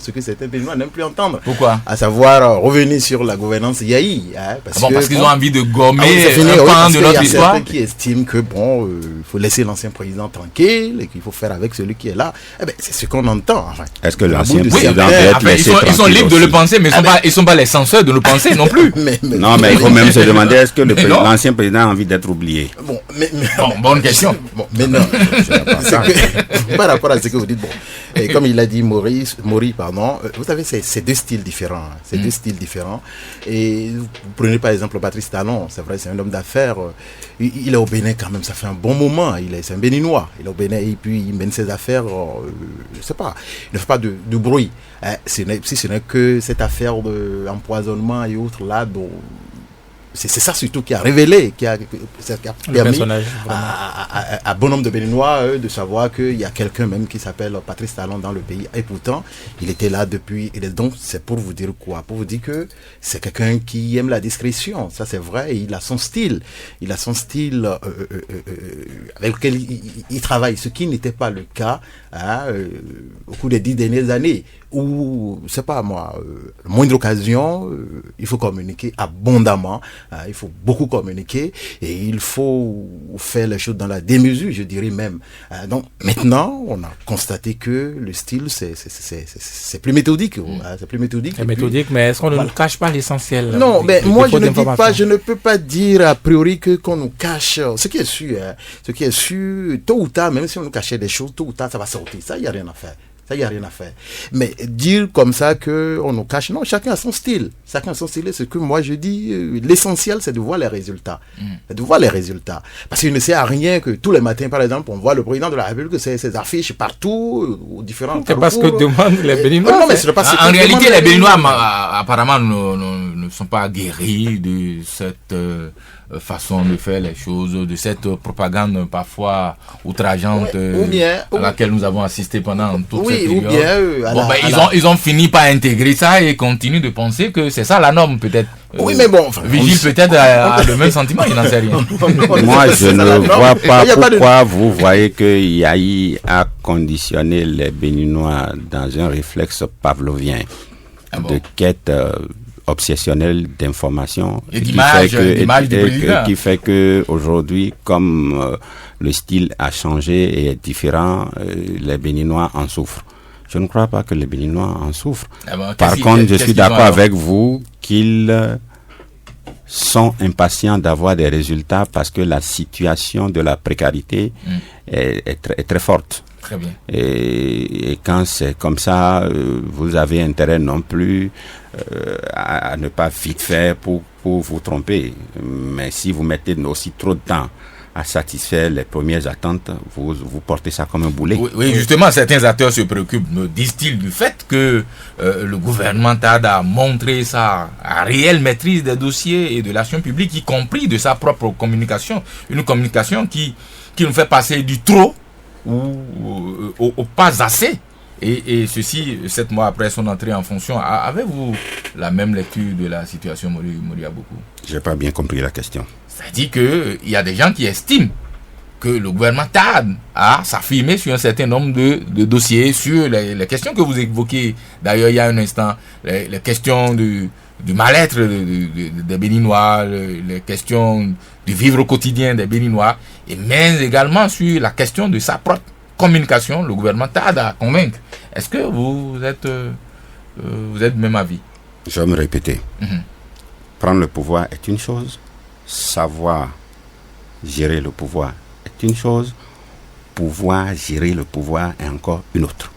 ce que certains Béninois n'aiment plus entendre. Pourquoi? À savoir revenir sur la gouvernance Yahi. Parce qu'ils ont envie de gommer un pan de notre histoire. Il y a certains qui estiment que il faut laisser l'ancien président tranquille et qu'il faut faire avec celui qui est là. C'est ce qu'on entend. Est-ce que l'ancien président doit être laissé ils sont libres de le penser, mais ils ne sont pas les censeurs de nos pensées non plus. Mais il faut même se demander, est-ce que l'ancien président a envie d'être oublié? Bonne question. Mais non. Par rapport à ce que vous dites, et comme il a dit Maury, vous savez, c'est deux styles différents. Deux styles différents. Et vous prenez par exemple Patrice Talon, c'est vrai, c'est un homme d'affaires. Il est au Bénin quand même, ça fait un bon moment. C'est un Béninois. Il est au Bénin et puis il mène ses affaires, je ne sais pas, il ne fait pas de bruit. Si ce n'est que cette affaire d'empoisonnement et autres là, c'est ça surtout qui a révélé, qui a permis à bon nombre de Béninois de savoir qu'il y a quelqu'un même qui s'appelle Patrice Talon dans le pays. Et pourtant, il était là depuis. Et donc, c'est pour vous dire quoi? Pour vous dire que c'est quelqu'un qui aime la discrétion. Ça, c'est vrai. Et il a son style. Il a son style avec lequel il travaille. Ce qui n'était pas le cas au cours des 10 dernières années. Où, c'est pas moi, moindre occasion, il faut communiquer abondamment, il faut beaucoup communiquer et il faut faire les choses dans la démesure, je dirais même. Donc maintenant, on a constaté que le style c'est plus méthodique, c'est plus méthodique. C'est méthodique, mais est-ce qu'on ne nous cache pas l'essentiel? Non, mais moi je ne dis pas, je ne peux pas dire a priori qu'on nous cache ce qui est sûr, tôt ou tard, même si on nous cachait des choses, tôt ou tard ça va sortir, ça il y a rien à faire. Ça, il n'y a rien à faire. Mais dire comme ça qu'on nous cache, non, chacun a son style. Chacun a son style. Ce que moi je dis, l'essentiel, c'est de voir les résultats. C'est de voir les résultats. Parce qu'il ne sert à rien que tous les matins, par exemple, on voit le président de la République, ses affiches partout, aux différents carrefours. C'est pas ce que demandent les Béninois. Non, mais c'est pas en réalité, les Béninois, apparemment, ne sont pas guéris de cette façon de faire les choses, de cette propagande parfois outrageante à laquelle nous avons assisté pendant toute cette période. Ils ont fini par intégrer ça et continuent de penser que c'est ça la norme peut-être. Oui, mais bon. Vigile peut-être a le même sentiment, il n'en sait rien. Moi, je ne vois pas pourquoi vous voyez que Yahi a conditionné les Béninois dans un réflexe pavlovien de quête obsessionnelle d'information et d'image du président. Qui fait que aujourd'hui, comme le style a changé et est différent, les Béninois en souffrent. Je ne crois pas que les Béninois en souffrent. Par contre, je suis d'accord avec vous qu'ils sont impatients d'avoir des résultats parce que la situation de la précarité est très forte. Très bien. Et quand c'est comme ça, vous avez intérêt non plus à ne pas vite faire pour vous tromper. Mais si vous mettez aussi trop de temps à satisfaire les premières attentes, vous portez ça comme un boulet. Oui, justement, certains acteurs se préoccupent, disent-ils, du fait que le gouvernement tarde à montrer sa réelle maîtrise des dossiers et de l'action publique, y compris de sa propre communication. Une communication qui nous fait passer du trop au pas assez. Et ceci, 7 mois après son entrée en fonction, avez-vous la même lecture de la situation, Moriah Boku? Je n'ai pas bien compris la question. C'est-à-dire qu'il y a des gens qui estiment que le gouvernement tarde à s'affirmer sur un certain nombre de dossiers, sur les questions que vous évoquez d'ailleurs il y a un instant, les questions du mal-être des Béninois, les questions du vivre au quotidien des Béninois, mais également sur la question de sa propre communication. Le gouvernement tarde à convaincre. Est-ce que vous êtes du même avis? Je vais me répéter. Prendre le pouvoir est une chose, savoir gérer le pouvoir est une chose, pouvoir gérer le pouvoir est encore une autre.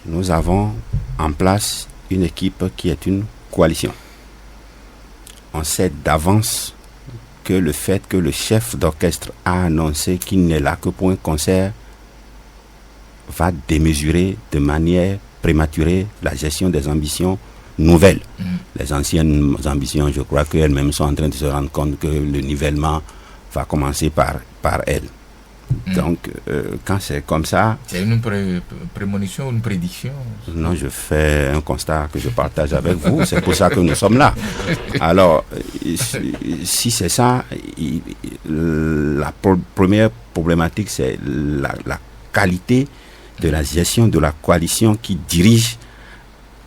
Nous avons en place une équipe qui est une coalition. On sait d'avance que le fait que le chef d'orchestre a annoncé qu'il n'est là que pour un concert va démesurer de manière prématurée la gestion des ambitions nouvelles. Les anciennes ambitions, je crois qu'elles-mêmes sont en train de se rendre compte que le nivellement va commencer par elles. Donc, quand c'est comme ça... C'est une prémonition, une prédiction? Non, je fais un constat que je partage avec vous. C'est pour ça que nous sommes là. Alors, si c'est ça, la première problématique, c'est la qualité de la gestion de la coalition qui dirige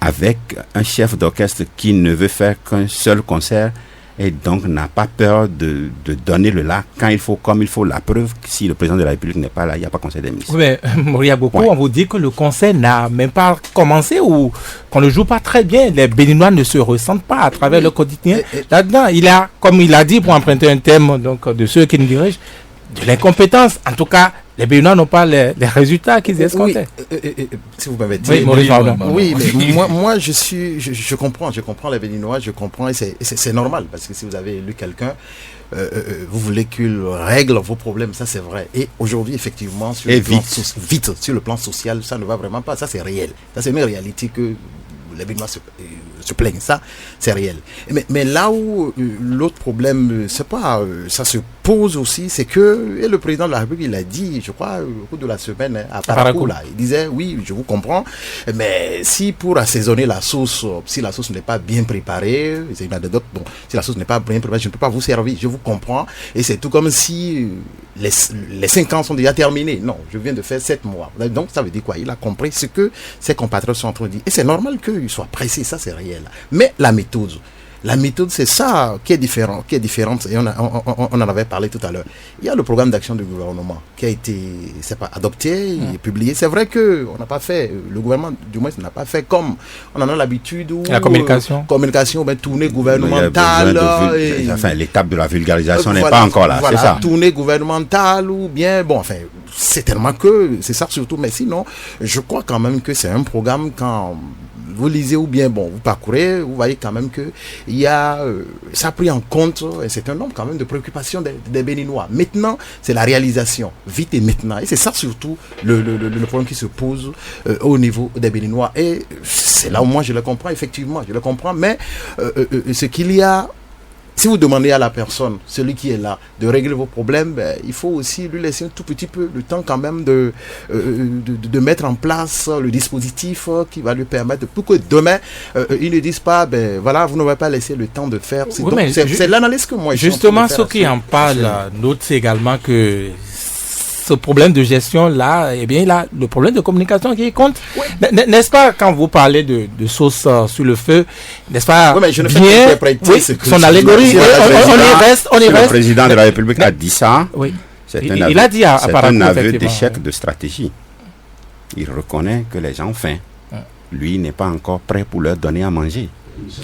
avec un chef d'orchestre qui ne veut faire qu'un seul concert et donc n'a pas peur de donner le là quand il faut, comme il faut. La preuve, si le président de la République n'est pas là, il n'y a pas conseil des ministres. Oui, mais Moriah Boku, on vous dit que le concert n'a même pas commencé ou qu'on ne joue pas très bien. Les Béninois ne se ressentent pas à travers le quotidien. Là-dedans, il a, comme il a dit, pour emprunter un thème donc, de ceux qui nous dirigent, de l'incompétence. En tout cas, les Béninois n'ont pas les résultats qu'ils escomptaient. Si vous m'avez dit. Oui, mais moi je comprends les Béninois, je comprends et c'est normal parce que si vous avez élu quelqu'un, vous voulez qu'il règle vos problèmes, ça c'est vrai. Et aujourd'hui, effectivement, sur le plan social, ça ne va vraiment pas. Ça c'est réel. Ça c'est une réalité que les Béninois se plaignent, ça c'est réel. Mais là où l'autre problème, c'est pas, ça se pose aussi, c'est que, et le président de la République, il a dit, je crois, au cours de la semaine, à Parakou, là, il disait, oui, je vous comprends, mais si pour assaisonner la sauce, si la sauce n'est pas bien préparée, c'est une anecdote, bon, si la sauce n'est pas bien préparée, je ne peux pas vous servir, je vous comprends, et c'est tout comme si les 5 ans sont déjà terminés. Non, je viens de faire 7 mois. Donc, ça veut dire quoi? Il a compris ce que ses compatriotes sont en train de dire. Et c'est normal qu'il soit pressé, ça c'est réel. Mais la méthode, c'est ça qui est différente. Et on en avait parlé tout à l'heure. Il y a le programme d'action du gouvernement qui a été, c'est pas adopté, il est publié. C'est vrai que on n'a pas fait, le gouvernement du moins n'a pas fait comme on en a l'habitude. La communication, tournée gouvernementale. Enfin, l'étape de la vulgarisation n'est pas encore là. Voilà, c'est ça. Tournée gouvernementale ou bien, bon, enfin, c'est tellement que c'est ça surtout. Mais sinon, je crois quand même que c'est un programme quand vous lisez ou bien bon vous parcourez, vous voyez quand même que il y a ça a pris en compte et c'est un nombre quand même de préoccupations des Béninois. Maintenant, c'est la réalisation, vite et maintenant. Et c'est ça surtout le problème qui se pose au niveau des Béninois. Et c'est là où moi je le comprends, effectivement, je le comprends. Mais ce qu'il y a Si vous demandez à la personne, celui qui est là, de régler vos problèmes, il faut aussi lui laisser un tout petit peu le temps quand même de mettre en place le dispositif qui va lui permettre, pour que demain, ils ne disent pas, voilà, vous n'aurez pas laissé le temps de faire. C'est l'analyse que moi j'ai. Justement, ceux qui en parlent notent également que ce problème de gestion là, eh bien, il a le problème de communication qui compte. Oui. N'est-ce pas, quand vous parlez de sauce sur le feu, n'est-ce pas, oui, mais je ne bien, oui, son allégorie, on y reste. Le président de la République a dit ça. Oui. Il a dit c'est un aveu d'échec de stratégie. Il reconnaît que les gens ont faim. Lui n'est pas encore prêt pour leur donner à manger.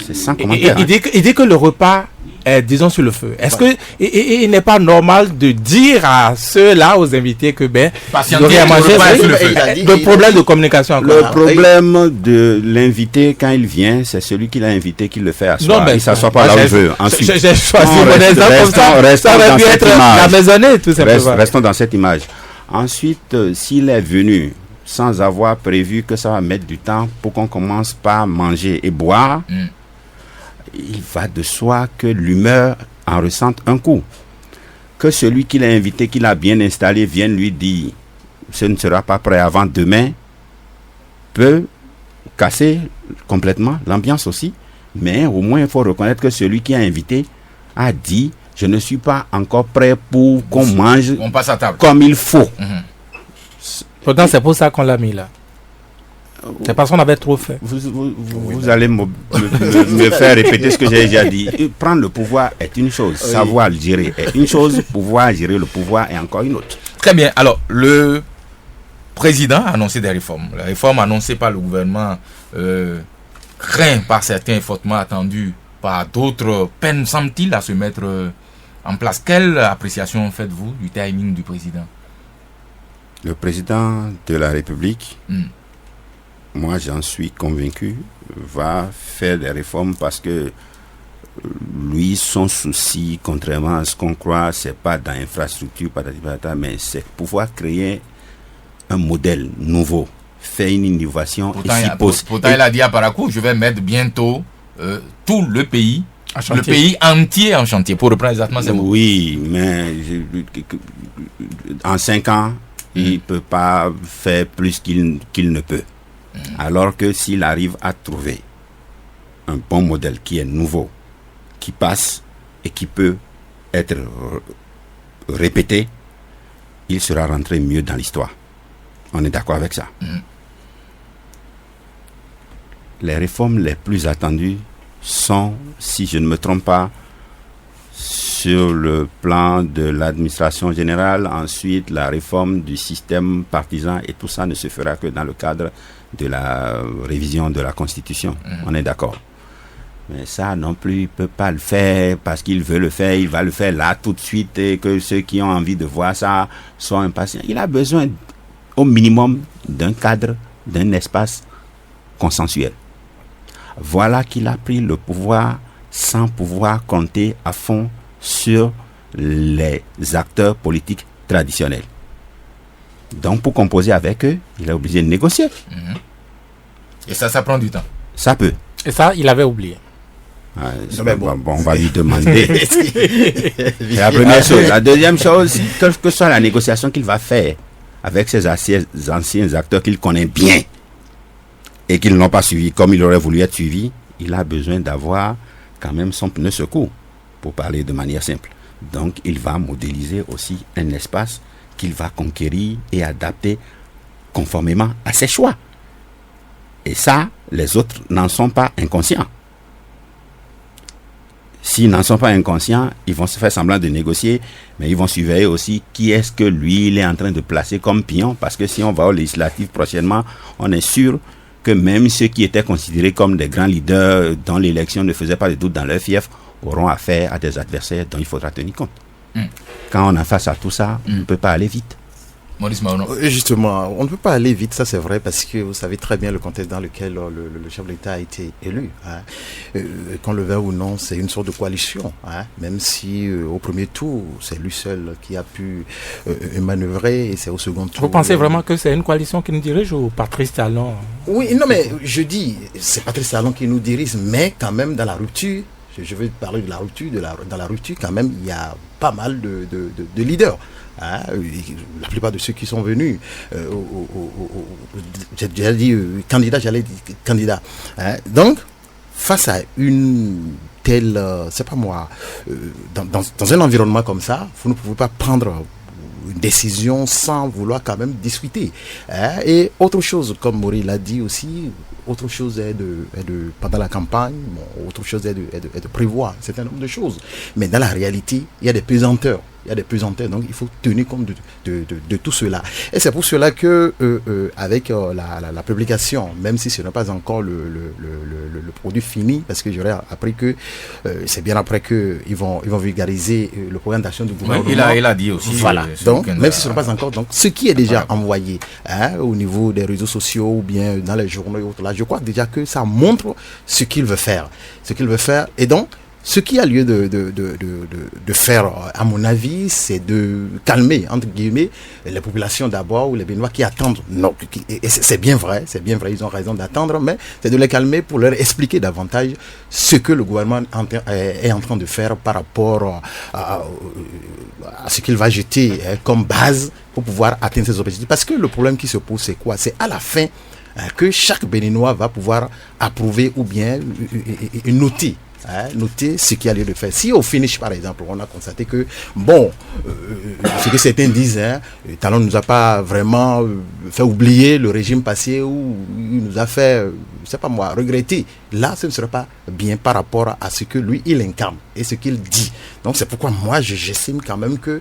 C'est sans commentaire. Il dit que le repas est, disons, sur le feu. Est-ce que il n'est pas normal de dire à ceux-là, aux invités, que ils auraient à manger le problème de communication encore. Le problème de l'invité quand il vient, c'est celui qui l'a invité qui le fait asseoir. Il ne s'assoit pas là où il veut. Ensuite, j'ai choisi mon exemple comme ça. Ça aurait pu être la maisonnée, tout simplement. Restons dans cette image. Ensuite, s'il est venu sans avoir prévu que ça va mettre du temps pour qu'on commence par manger et boire, il va de soi que l'humeur en ressente un coup. Que celui qui l'a invité, qui l'a bien installé, vienne lui dire ce ne sera pas prêt avant demain, peut casser complètement l'ambiance aussi. Mais au moins, il faut reconnaître que celui qui a invité a dit je ne suis pas encore prêt pour qu'on mange comme il faut. Pourtant, c'est pour ça qu'on l'a mis là. C'est parce qu'on avait trop fait. Vous allez me faire répéter ce que j'ai déjà dit. Prendre le pouvoir est une chose, savoir le gérer est une chose, pouvoir gérer le pouvoir est encore une autre. Très bien. Alors, le président a annoncé des réformes. Les réformes annoncées par le gouvernement, craint par certains, fortement attendues par d'autres, peinent, semble-t-il, à se mettre en place. Quelle appréciation faites-vous du timing du président? Le président de la République, moi j'en suis convaincu, va faire des réformes parce que lui, son souci, contrairement à ce qu'on croit, c'est pas dans l'infrastructure, mais c'est pouvoir créer un modèle nouveau, faire une innovation. Pourtant, il a dit à Parakou, je vais mettre bientôt tout le pays entier en chantier, pour reprendre exactement ces mots. Oui, mais en 5 ans, il ne peut pas faire plus qu'il ne peut. Alors que s'il arrive à trouver un bon modèle qui est nouveau, qui passe et qui peut être répété, il sera rentré mieux dans l'histoire. On est d'accord avec ça. Les réformes les plus attendues sont, si je ne me trompe pas, sur le plan de l'administration générale, ensuite la réforme du système partisan, et tout ça ne se fera que dans le cadre de la révision de la Constitution. On est d'accord. Mais ça non plus, il ne peut pas le faire parce qu'il veut le faire, il va le faire là tout de suite et que ceux qui ont envie de voir ça sont impatients. Il a besoin au minimum d'un cadre, d'un espace consensuel. Voilà qu'il a pris le pouvoir sans pouvoir compter à fond sur les acteurs politiques traditionnels. Donc, pour composer avec eux, il est obligé de négocier. Et ça prend du temps. Ça peut. Et ça, il avait oublié. On va lui demander. C'est la première chose. La deuxième chose, quelle que soit la négociation qu'il va faire avec ces anciens acteurs qu'il connaît bien et qu'ils n'ont pas suivi comme il aurait voulu être suivi, il a besoin d'avoir quand même son pneu secours, pour parler de manière simple. Donc, il va modéliser aussi un espace qu'il va conquérir et adapter conformément à ses choix. Et ça, les autres n'en sont pas inconscients. S'ils n'en sont pas inconscients, ils vont se faire semblant de négocier, mais ils vont surveiller aussi qui est-ce que lui, il est en train de placer comme pion, parce que si on va aux législatives prochainement, on est sûr que même ceux qui étaient considérés comme des grands leaders dont l'élection ne faisait pas de doute dans leur fief auront affaire à des adversaires dont il faudra tenir compte. Quand on est face à tout ça, on ne peut pas aller vite. Maurice Maono. Justement, on ne peut pas aller vite, ça c'est vrai, parce que vous savez très bien le contexte dans lequel le chef de l'État a été élu. Qu'on le veuille ou non, c'est une sorte de coalition. Même si au premier tour, c'est lui seul qui a pu manœuvrer, et c'est au second tour. Vous pensez vraiment que c'est une coalition qui nous dirige ou Patrice Talon? Oui, non mais je dis, c'est Patrice Talon qui nous dirige, mais quand même dans la rupture, Je veux parler de la rupture, dans la rupture, quand même, il y a pas mal de leaders. Hein, la plupart de ceux qui sont venus, j'ai dit candidat, j'allais dire candidat. Hein. Donc, face à une telle, c'est pas moi, dans un environnement comme ça, vous ne pouvez pas prendre une décision sans vouloir quand même discuter. Hein. Et autre chose, comme Maurice l'a dit aussi, autre chose est de pendant la campagne, bon, autre chose est de prévoir un certain nombre de choses. Mais dans la réalité, il y a des pesanteurs. Donc il faut tenir compte de tout cela. Et c'est pour cela que avec la publication, même si ce n'est pas encore le produit fini, parce que j'aurais appris que c'est bien après que ils vont vulgariser le programme d'action du gouvernement. Il a dit aussi. Voilà. Donc même si ce n'est pas encore, donc ce qui est déjà envoyé au niveau des réseaux sociaux ou bien dans les journaux et autres là, je crois déjà que ça montre ce qu'il veut faire, et donc ce qui a lieu de faire, à mon avis, c'est de calmer, entre guillemets, les populations d'abord, ou les Béninois qui attendent. Non, et c'est bien vrai, ils ont raison d'attendre, mais c'est de les calmer pour leur expliquer davantage ce que le gouvernement est en train de faire par rapport à ce qu'il va jeter comme base pour pouvoir atteindre ses objectifs. Parce que le problème qui se pose, c'est quoi? C'est à la fin que chaque Béninois va pouvoir approuver ou bien noter. Noter ce qu'il y a lieu de faire. Si au finish, par exemple, on a constaté que, ce que certains disent, Talon ne nous a pas vraiment fait oublier le régime passé ou il nous a fait, regretter. Là, ce ne serait pas bien par rapport à ce que lui, il incarne et ce qu'il dit. Donc, c'est pourquoi moi, j'estime quand même que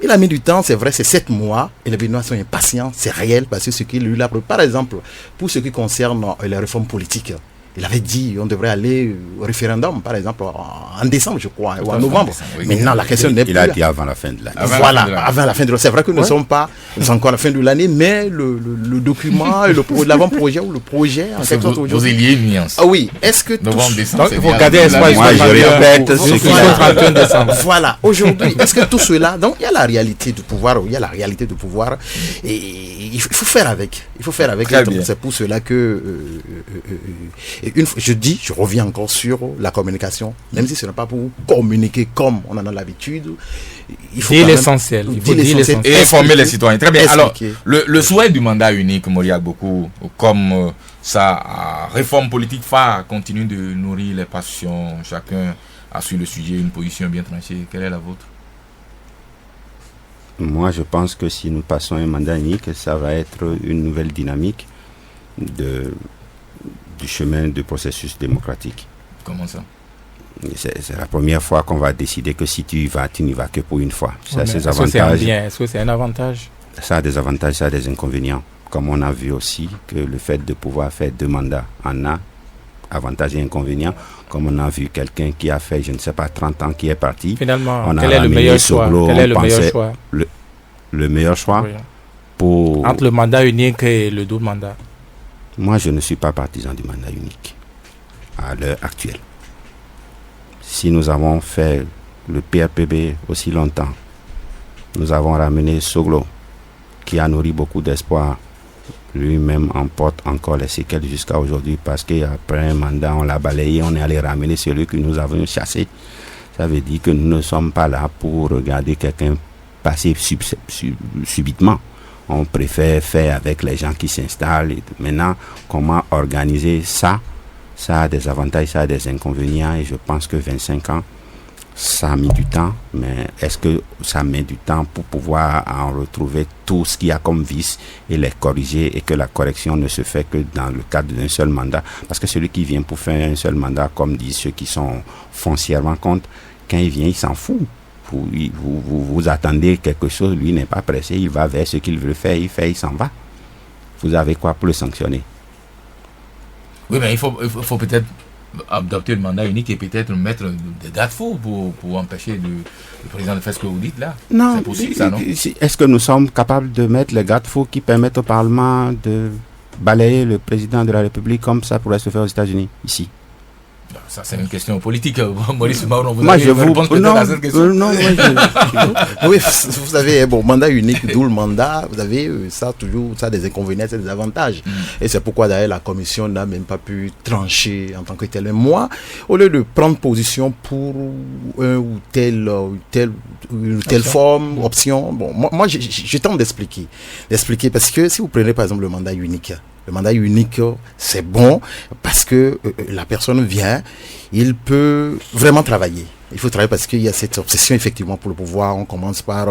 il a mis du temps, c'est vrai, c'est 7 mois et les Béninois sont impatients, c'est réel, parce que ce qu'il lui a pris, par exemple, pour ce qui concerne les réformes politiques, il avait dit on devrait aller au référendum, par exemple, en décembre, je crois, ou en novembre. Oui. Maintenant, la question n'est plus... Il a dit avant la fin de l'année. Voilà, avant la fin de l'année. C'est vrai que nous ne sommes pas encore à la fin de l'année, mais le document, l'avant-projet ou le projet... Vous ayez une nuance. Ah oui, est-ce que... Novembre, décembre, il faut regarder moi, je répète ce qu'il a 31 décembre. Voilà, aujourd'hui, est-ce que tout cela... Donc, il y a la réalité du pouvoir, et il faut faire avec. C'est pour cela que... je reviens encore sur la communication, même si ce n'est pas pour communiquer comme on en a l'habitude. Il faut dire l'essentiel. Il faut dire l'essentiel. Et informer les citoyens. Très bien. Alors, le souhait du mandat unique, Moriak Boku, comme sa réforme politique phare continue de nourrir les passions, chacun a sur le sujet une position bien tranchée. Quelle est la vôtre? Moi, je pense que si nous passons un mandat unique, ça va être une nouvelle dynamique du chemin du processus démocratique. Comment ça? C'est la première fois qu'on va décider que si tu y vas, tu n'y vas que pour une fois. Ça a ses avantages. Est-ce que c'est un avantage? Ça a des avantages, ça a des inconvénients. Comme on a vu aussi que le fait de pouvoir faire 2 mandats en a avantages et inconvénients. Comme on a vu quelqu'un qui a fait, je ne sais pas, 30 ans qui est parti. Finalement, quel est le meilleur choix? Le meilleur choix oui. Entre le mandat unique et le double mandat. Moi, je ne suis pas partisan du mandat unique à l'heure actuelle. Si nous avons fait le PRPB aussi longtemps, nous avons ramené Soglo, qui a nourri beaucoup d'espoir. Lui-même emporte encore les séquelles jusqu'à aujourd'hui parce qu'après un mandat, on l'a balayé, on est allé ramener celui que nous avons chassé. Ça veut dire que nous ne sommes pas là pour regarder quelqu'un passer subitement. On préfère faire avec les gens qui s'installent. Maintenant, comment organiser ça? Ça a des avantages, ça a des inconvénients. Et je pense que 25 ans, ça a mis du temps. Mais est-ce que ça met du temps pour pouvoir en retrouver tout ce qu'il y a comme vice et les corriger, et que la correction ne se fait que dans le cadre d'un seul mandat? Parce que celui qui vient pour faire un seul mandat, comme disent ceux qui sont foncièrement contre, quand il vient, il s'en fout. Vous attendez quelque chose, lui n'est pas pressé, il va vers ce qu'il veut faire, il fait, il s'en va. Vous avez quoi pour le sanctionner? Oui, mais il faut peut-être adopter le mandat unique et peut-être mettre des garde-fous pour empêcher le président de faire ce que vous dites là. Non, c'est possible ça, non? Est-ce que nous sommes capables de mettre les garde-fous qui permettent au Parlement de balayer le président de la République comme ça pourrait se faire aux États-Unis, ici? Ça, c'est une question politique. Maurice Maron, vous Moi, avez je une vous réponse peut-être à cette question. non, oui, vous savez, bon, mandat unique, double mandat, vous avez ça toujours, ça a des inconvénients, c'est des avantages. Et c'est pourquoi d'ailleurs la commission n'a même pas pu trancher en tant que tel. Mais moi, au lieu de prendre position pour un ou une telle forme, option, bon, moi je tente d'expliquer parce que si vous prenez par exemple le mandat unique, c'est bon parce que la personne vient, il peut vraiment travailler. Il faut travailler parce qu'il y a cette obsession effectivement pour le pouvoir. On commence par,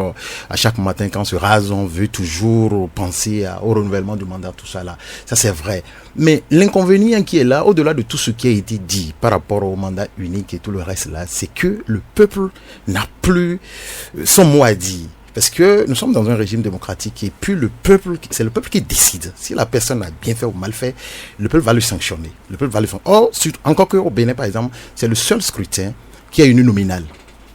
à chaque matin quand on se rase, on veut toujours penser au renouvellement du mandat, tout ça là. Ça c'est vrai. Mais l'inconvénient qui est là, au-delà de tout ce qui a été dit par rapport au mandat unique et tout le reste là, c'est que le peuple n'a plus son mot à dire. Parce que nous sommes dans un régime démocratique et puis c'est le peuple qui décide. Si la personne a bien fait ou mal fait, le peuple va le sanctionner. Or, encore qu'au Bénin, par exemple, c'est le seul scrutin qui a une nominale.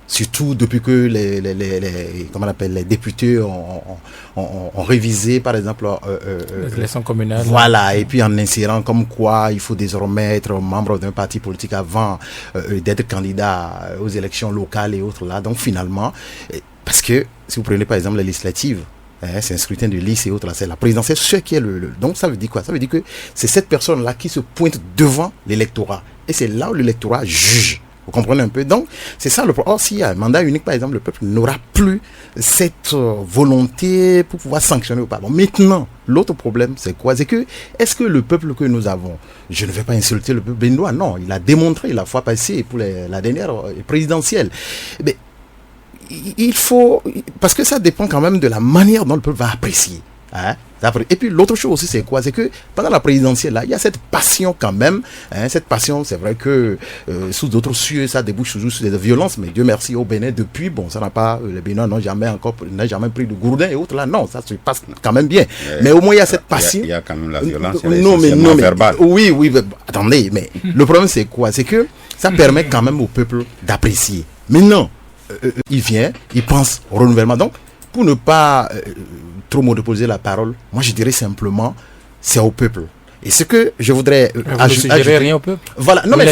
Surtout depuis que les députés ont révisé, par exemple, les élections communales. Voilà, et puis en insérant comme quoi il faut désormais être membre d'un parti politique avant d'être candidat aux élections locales et autres là. Donc finalement, parce que si vous prenez par exemple les législatives, c'est un scrutin de liste et autres là, c'est la présidentielle, ce qui est donc ça veut dire quoi? Ça veut dire que c'est cette personne là qui se pointe devant l'électorat et c'est là où l'électorat juge. Vous comprenez un peu? Donc, c'est ça le problème. Or, s'il y a un mandat unique, par exemple, le peuple n'aura plus cette volonté pour pouvoir sanctionner ou pas. Bon, maintenant, l'autre problème, c'est quoi? C'est que, est-ce que le peuple que nous avons, je ne vais pas insulter le peuple béninois, non, il a démontré la fois passée pour la dernière présidentielle. Mais, il faut, parce que ça dépend quand même de la manière dont le peuple va apprécier. Hein? Et puis l'autre chose aussi c'est quoi? C'est que pendant la présidentielle là, il y a cette passion quand même. Cette passion, c'est vrai que sous d'autres cieux, ça débouche toujours sur des violences. Mais Dieu merci au Bénin depuis, bon, ça n'a pas, les Béninois n'ont jamais pris de gourdin et autres là. Non, ça se passe quand même bien. Mais au moins il y a cette passion. Il y a quand même la violence. Non mais verbale. Oui, mais, attendez, mais le problème c'est quoi? C'est que ça permet quand même au peuple d'apprécier. Mais non, il vient, il pense au renouvellement. Donc pour ne pas trop monopoliser la parole, moi je dirais simplement c'est au peuple. Et ce que je voudrais ajouter, rien au peuple. Voilà, non mais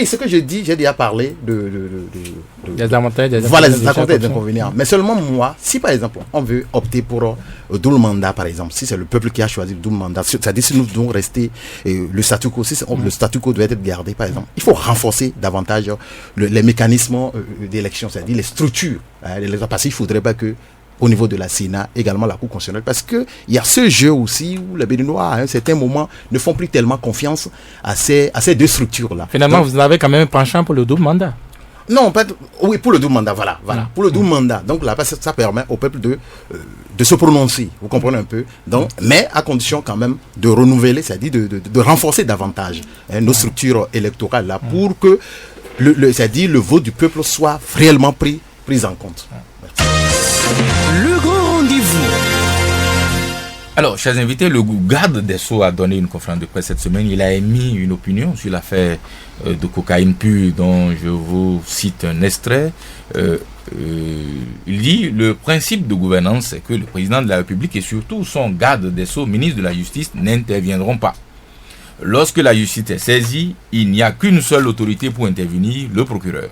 ce que je dis, j'ai déjà parlé des avantages, voilà, des avantages et des inconvénients. Mais seulement moi, si par exemple on veut opter pour double mandat par exemple, si c'est le peuple qui a choisi le double mandat, c'est-à-dire si nous devons rester le statu quo, si le statu quo doit être gardé par exemple, il faut renforcer davantage les mécanismes d'élection, c'est-à-dire les structures, parce qu'il ne faudrait pas que au niveau de la Sénat, également la Cour constitutionnelle, parce qu'il y a ce jeu aussi où les Béninois, à un certain moment, ne font plus tellement confiance à ces deux structures-là. Finalement, donc, vous avez quand même un penchant pour le double mandat. Non, oui, pour le double mandat, voilà. Pour le double mandat. Donc là, ça permet au peuple de se prononcer, vous comprenez un peu. Donc, mais à condition quand même de renouveler, c'est-à-dire de renforcer davantage nos structures électorales là, pour que c'est-à-dire le vote du peuple soit réellement pris en compte. Le grand rendez-vous. Alors, chers invités, le garde des Sceaux a donné une conférence de presse cette semaine. Il a émis une opinion sur l'affaire de cocaïne pure dont je vous cite un extrait. Il dit « Le principe de gouvernance, c'est que le président de la République et surtout son garde des Sceaux, ministre de la Justice, n'interviendront pas. Lorsque la justice est saisie, il n'y a qu'une seule autorité pour intervenir, le procureur.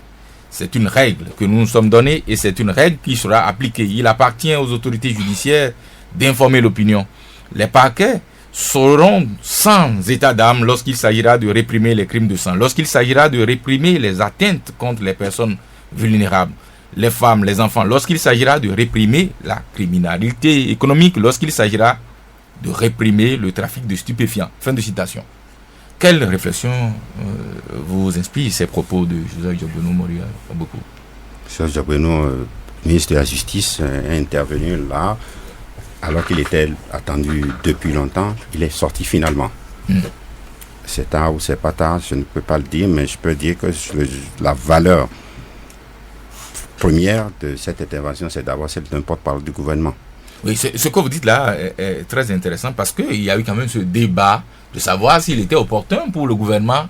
C'est une règle que nous nous sommes donnée et c'est une règle qui sera appliquée. Il appartient aux autorités judiciaires d'informer l'opinion. Les parquets seront sans état d'âme lorsqu'il s'agira de réprimer les crimes de sang, lorsqu'il s'agira de réprimer les atteintes contre les personnes vulnérables, les femmes, les enfants, lorsqu'il s'agira de réprimer la criminalité économique, lorsqu'il s'agira de réprimer le trafic de stupéfiants. » Fin de citation. Quelle réflexion vous inspire ces propos de Joseph Diabono Moria beaucoup? Joseph Diabono, ministre de la Justice, est intervenu là, alors qu'il était attendu depuis longtemps. Il est sorti finalement. C'est tard ou c'est pas tard, je ne peux pas le dire, mais je peux dire que la valeur première de cette intervention, c'est d'avoir celle d'un porte-parole du gouvernement. Oui, ce que vous dites là est très intéressant parce qu'il y a eu quand même ce débat de savoir s'il était opportun pour le gouvernement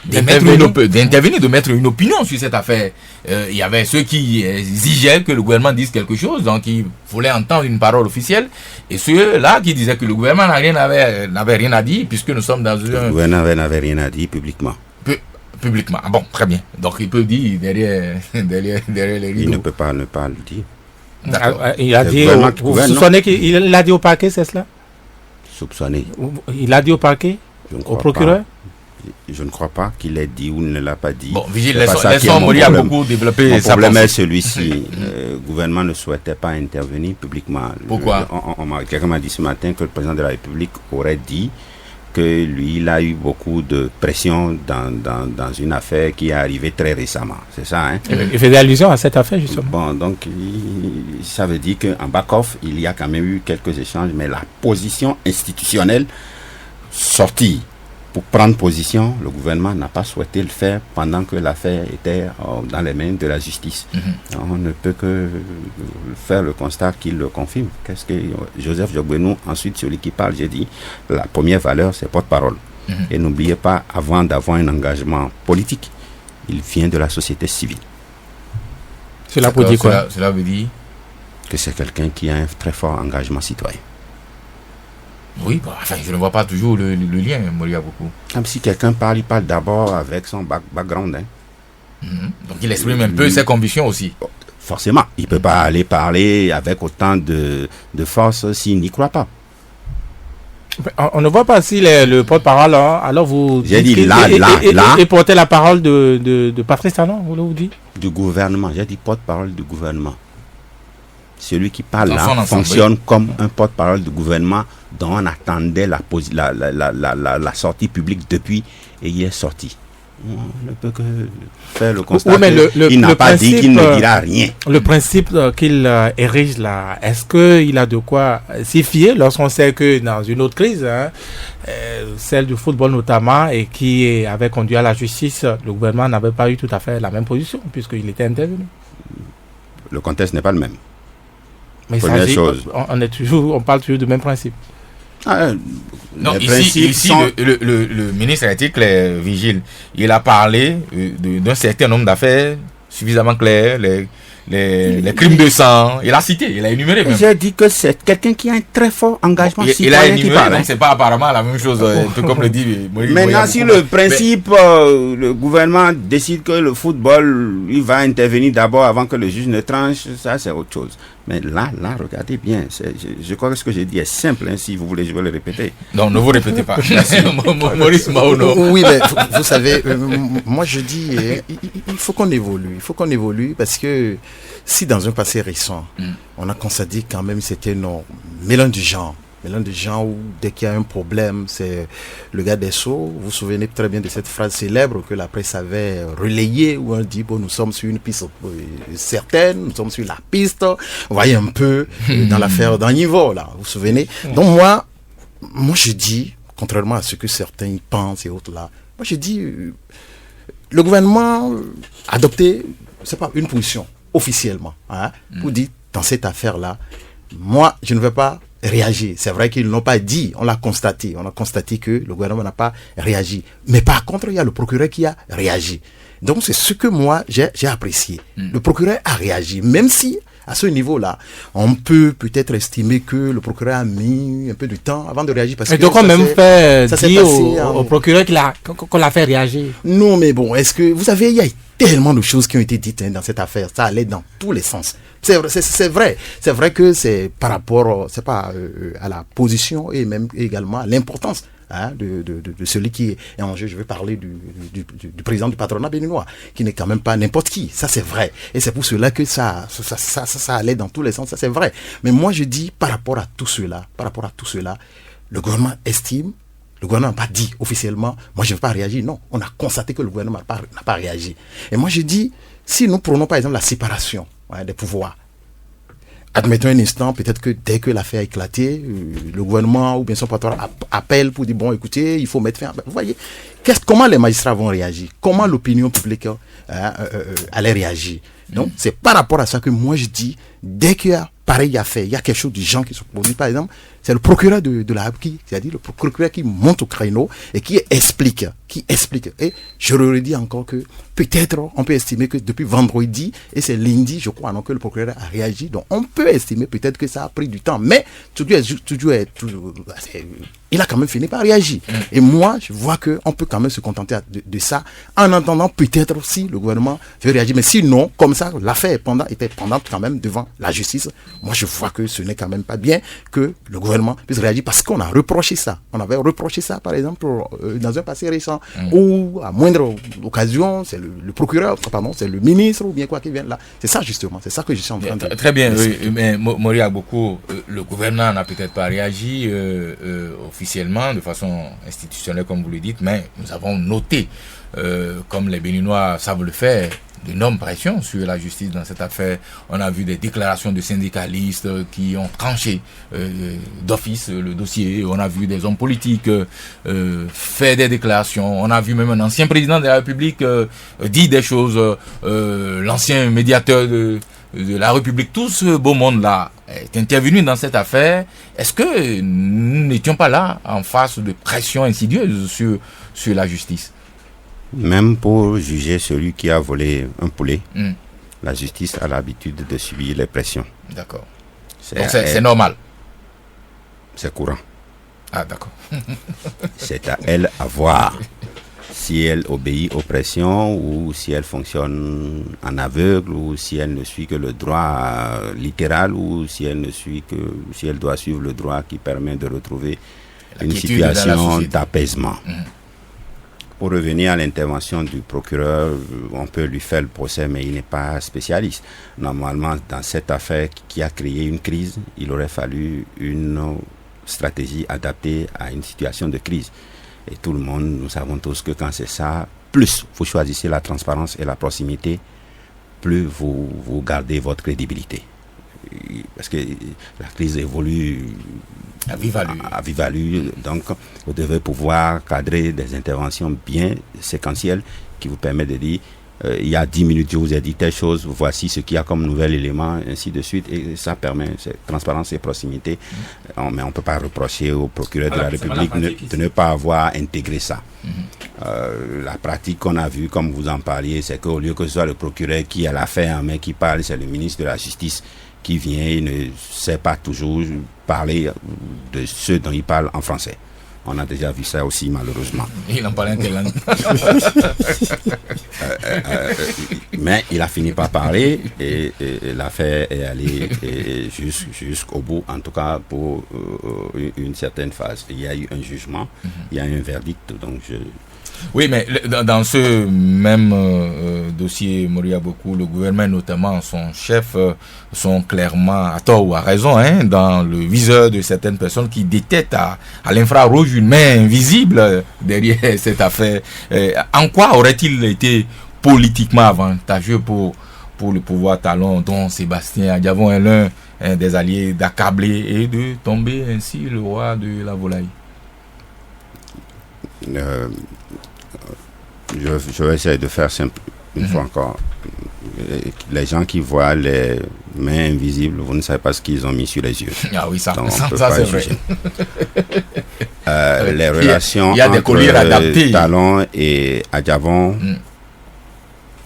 d'intervenir, de mettre une opinion sur cette affaire. Il y avait ceux qui exigeaient que le gouvernement dise quelque chose, donc ils voulaient entendre une parole officielle, et ceux-là qui disaient que le gouvernement n'avait rien à dire, puisque nous sommes dans Le gouvernement n'avait rien à dire publiquement. Publiquement. Ah bon, très bien. Donc il peut dire derrière les rideaux. Il ne peut pas ne pas le dire. Il a dit, vous soupçonnez qu'il l'a dit au parquet, c'est cela? Soupçonné. Il a dit au parquet, au procureur? Je ne crois pas qu'il l'ait dit ou ne l'a pas dit. Bon, Vigile, laissons Mori a beaucoup développé sa problème est celui-ci. Le gouvernement ne souhaitait pas intervenir publiquement. Pourquoi? Quelqu'un m'a dit ce matin que le président de la République aurait dit que lui, il a eu beaucoup de pression dans une affaire qui est arrivée très récemment. C'est ça, hein? Il faisait allusion à cette affaire, justement. Bon, donc, ça veut dire qu'en back-off, il y a quand même eu quelques échanges, mais la position institutionnelle sortie pour prendre position, le gouvernement n'a pas souhaité le faire pendant que l'affaire était dans les mains de la justice. On ne peut que faire le constat qu'il le confirme. Qu'est-ce que Joseph Jogbenou, ensuite celui qui parle, j'ai dit, la première valeur, c'est porte-parole. Et n'oubliez pas, avant d'avoir un engagement politique, il vient de la société civile. Cela veut dire quoi? Cela veut dire que c'est quelqu'un qui a un très fort engagement citoyen. Oui, bah, enfin, je ne vois pas toujours le lien, Moria beaucoup. Comme si quelqu'un parle, il parle d'abord avec son background. Hein. Donc il exprime un peu ses convictions aussi. Forcément, il ne peut pas aller parler avec autant de force s'il n'y croit pas. On ne voit pas si le porte-parole, hein, alors vous... J'ai dit là. Et porter la parole de Patrice Talon, vous dites? Du gouvernement, j'ai dit porte-parole du gouvernement. Celui qui parle là ensemble, fonctionne comme un porte-parole du gouvernement dont on attendait la sortie publique depuis et il est sorti. On ne peut que faire le constat qu'il n'a pas dit qu'il ne dira rien. Le principe qu'il érige là, est-ce qu'il a de quoi s'y fier lorsqu'on sait que dans une autre crise, celle du football notamment, et qui avait conduit à la justice, le gouvernement n'avait pas eu tout à fait la même position puisqu'il était intervenu? Le contexte n'est pas le même. Mais on parle toujours du même principe. Non, ici le ministre a été clair, Vigile. Il a parlé d'un certain nombre d'affaires suffisamment claires, les crimes de sang. Il a cité, il a énuméré même. J'ai dit que c'est quelqu'un qui a un très fort engagement citoyen. Il a énuméré, donc c'est pas apparemment la même chose, un peu comme le dit Maurice. Maintenant, si le principe, le gouvernement décide que le football, il va intervenir d'abord avant que le juge ne tranche, ça c'est autre chose. Mais là, regardez bien. Je crois que ce que j'ai dit est simple. Hein, si vous voulez, je vais le répéter. Non, ne vous répétez pas. Maurice Maono. Oui, mais vous savez, moi je dis, il faut qu'on évolue. Il faut qu'on évolue parce que si dans un passé récent, on a constaté quand même c'était un mélange du genre. Mélange de gens où dès qu'il y a un problème, c'est le gars des Sceaux. Vous vous souvenez très bien de cette phrase célèbre que la presse avait relayée où on dit, bon, nous sommes sur une piste certaine, nous sommes sur la piste. Vous voyez un peu dans l'affaire d'un niveau, là. Vous vous souvenez? Donc moi je dis, contrairement à ce que certains y pensent et autres là, moi je dis, le gouvernement a adopté, c'est pas une position officiellement, hein, pour dire, dans cette affaire-là, moi, je ne vais pas réagir. C'est vrai qu'ils n'ont pas dit, on l'a constaté. On a constaté que le gouvernement n'a pas réagi. Mais par contre, il y a le procureur qui a réagi. Donc, c'est ce que moi, j'ai apprécié. Le procureur a réagi, même si, à ce niveau-là, on peut peut-être estimer que le procureur a mis un peu de temps avant de réagir. Parce que donc, on même fait dire au procureur qu'on l'a fait réagir. Non, mais bon, est-ce que, vous savez, il y a tellement de choses qui ont été dites dans cette affaire. Ça allait dans tous les sens. C'est vrai. C'est vrai que c'est par rapport, c'est pas à la position et même également à l'importance de celui qui est en jeu. Je vais parler du président du patronat béninois, qui n'est quand même pas n'importe qui. Ça, c'est vrai. Et c'est pour cela que ça allait dans tous les sens. Ça, c'est vrai. Mais moi, je dis, par rapport à tout cela, le gouvernement estime, le gouvernement n'a pas dit officiellement, moi je ne vais pas réagir. Non, on a constaté que le gouvernement n'a pas réagi. Et moi je dis, si nous prenons par exemple la séparation des pouvoirs, admettons un instant, peut-être que dès que l'affaire a éclaté, le gouvernement ou bien son patron appelle pour dire, bon écoutez, il faut mettre fin. Vous voyez, comment les magistrats vont réagir? Comment l'opinion publique allait réagir? Donc c'est par rapport à ça que moi je dis, dès qu'il y a pareil affaire, il y a quelque chose du genre qui se produit, par exemple, c'est le procureur de la République, c'est-à-dire le procureur qui monte au créneau et qui explique. Et je le redis encore que peut-être on peut estimer que depuis vendredi et c'est lundi, je crois, que le procureur a réagi. Donc on peut estimer peut-être que ça a pris du temps, mais il a quand même fini par réagir. Et moi, je vois qu'on peut quand même se contenter de ça, en attendant peut-être si le gouvernement veut réagir. Mais sinon, comme ça, l'affaire était pendante quand même devant la justice. Moi, je vois que ce n'est quand même pas bien que le gouvernement puisse réagir parce qu'on a reproché ça. On avait reproché ça, par exemple, dans un passé récent, où à moindre occasion, c'est le procureur, c'est le ministre ou bien quoi qui vient là. C'est ça justement, c'est ça que je suis en train de dire. Très bien, oui, mais Mori Agboko, le gouvernement n'a peut-être pas réagi officiellement, de façon institutionnelle comme vous le dites, mais nous avons noté, comme les Béninois savent le faire, d'énormes pressions sur la justice dans cette affaire. On a vu des déclarations de syndicalistes qui ont tranché d'office le dossier. On a vu des hommes politiques faire des déclarations. On a vu même un ancien président de la République dire des choses. L'ancien médiateur de la République, tout ce beau monde-là est intervenu dans cette affaire. Est-ce que nous n'étions pas là en face de pressions insidieuses sur la justice? Même pour juger celui qui a volé un poulet, la justice a l'habitude de subir les pressions. D'accord. Donc c'est normal. C'est courant. Ah, d'accord. C'est à elle à voir si elle obéit aux pressions ou si elle fonctionne en aveugle ou si elle ne suit que le droit littéral ou si elle doit suivre le droit qui permet de retrouver une situation d'apaisement. Pour revenir à l'intervention du procureur, on peut lui faire le procès, mais il n'est pas spécialiste. Normalement, dans cette affaire qui a créé une crise, il aurait fallu une stratégie adaptée à une situation de crise. Et tout le monde, nous savons tous que quand c'est ça, plus vous choisissez la transparence et la proximité, plus vous gardez votre crédibilité. Parce que la crise évolue à vive allure, donc vous devez pouvoir cadrer des interventions bien séquentielles qui vous permettent de dire il y a 10 minutes je vous ai dit telle chose, voici ce qu'il y a comme nouvel élément, ainsi de suite, et ça permet transparence et proximité. Mais on ne peut pas reprocher au procureur de la République de ne pas avoir intégré ça. La pratique qu'on a vue, comme vous en parliez, c'est qu'au lieu que ce soit le procureur qui a l'affaire en main qui parle, c'est le ministre de la Justice qui vient et ne sait pas toujours parler de ce dont il parle en français. On a déjà vu ça aussi, malheureusement. Il en parlait en quelle langue? Mais il a fini par parler et l'affaire est allée jusqu'au bout, en tout cas pour une certaine phase. Il y a eu un jugement, il y a eu un verdict, donc Oui, mais dans ce même dossier, Mori Agboko, le gouvernement, notamment son chef, sont clairement, à tort ou à raison, dans le viseur de certaines personnes qui détectent à l'infrarouge une main invisible derrière cette affaire. En quoi aurait-il été politiquement avantageux pour le pouvoir talon, dont Sébastien Adjavon est l'un des alliés, d'accabler et de tomber ainsi le roi de la volaille? Je vais essayer de faire simple une fois encore. Les gens qui voient les mains invisibles, vous ne savez pas ce qu'ils ont mis sur les yeux. Ah oui, ça c'est vrai. Les relations il y a des colliers adaptés. Talon et Adjavon,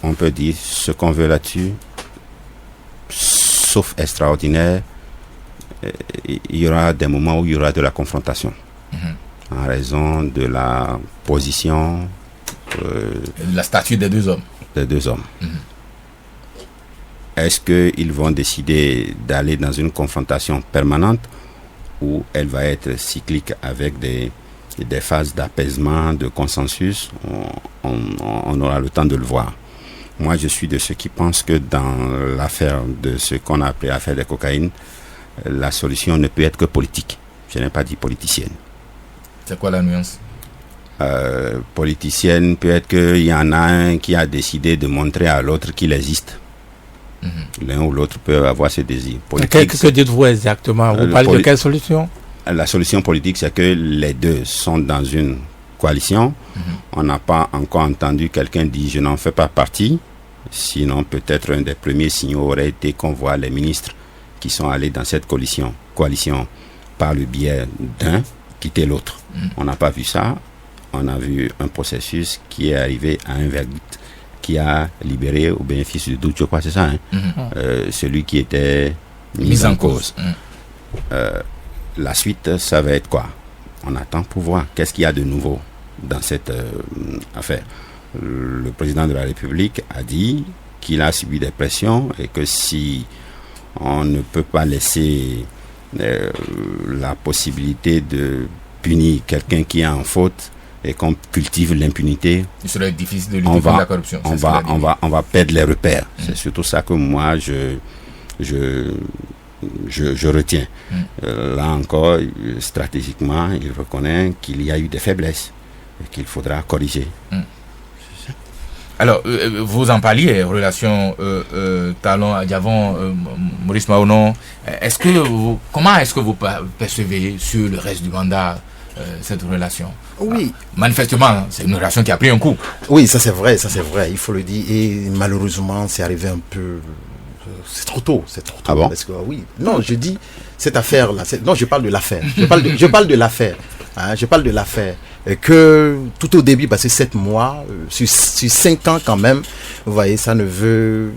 on peut dire ce qu'on veut là-dessus, sauf extraordinaire, il y aura des moments où il y aura de la confrontation. En raison de la position, la statue des deux hommes. Est-ce qu'ils vont décider d'aller dans une confrontation permanente ou elle va être cyclique avec des phases d'apaisement, de consensus? On aura le temps de le voir. Moi, je suis de ceux qui pensent que dans l'affaire de ce qu'on a appelé l'affaire de cocaïne, la solution ne peut être que politique. Je n'ai pas dit politicienne. C'est quoi la nuance? Politicienne, peut-être qu'il y en a un qui a décidé de montrer à l'autre qu'il existe. L'un ou l'autre peut avoir ce désir. Que dites-vous exactement? Vous parlez de quelle solution? La solution politique, c'est que les deux sont dans une coalition. On n'a pas encore entendu quelqu'un dire je n'en fais pas partie. Sinon, peut-être un des premiers signaux aurait été qu'on voit les ministres qui sont allés dans cette coalition par le biais d'un, quitter l'autre. On n'a pas vu ça. On a vu un processus qui est arrivé à un verdict qui a libéré au bénéfice du doute, je crois, c'est ça, celui qui était mis en cause. La suite, ça va être quoi? On attend pour voir qu'est-ce qu'il y a de nouveau dans cette affaire. Le président de la République a dit qu'il a subi des pressions et que si on ne peut pas laisser la possibilité de punir quelqu'un qui est en faute et qu'on cultive l'impunité, il serait difficile de lutter contre la corruption. On va perdre les repères. C'est surtout ça que moi je retiens. Là encore, stratégiquement, il reconnaît qu'il y a eu des faiblesses et qu'il faudra corriger. Alors, vous en parliez, relation Talon Adiavon, Maurice Mahonon. Comment est-ce que vous percevez sur le reste du mandat cette relation? Oui. Manifestement, c'est une relation qui a pris un coup. Oui, ça c'est vrai, il faut le dire. Et malheureusement, c'est arrivé un peu... C'est trop tôt. Ah bon? Parce que, oui. Non, je dis, cette affaire-là... Non, je parle de l'affaire. Je parle de l'affaire. Je parle de l'affaire. Que tout au début, parce que 7 mois, sur 5 ans quand même, vous voyez, ça ne veut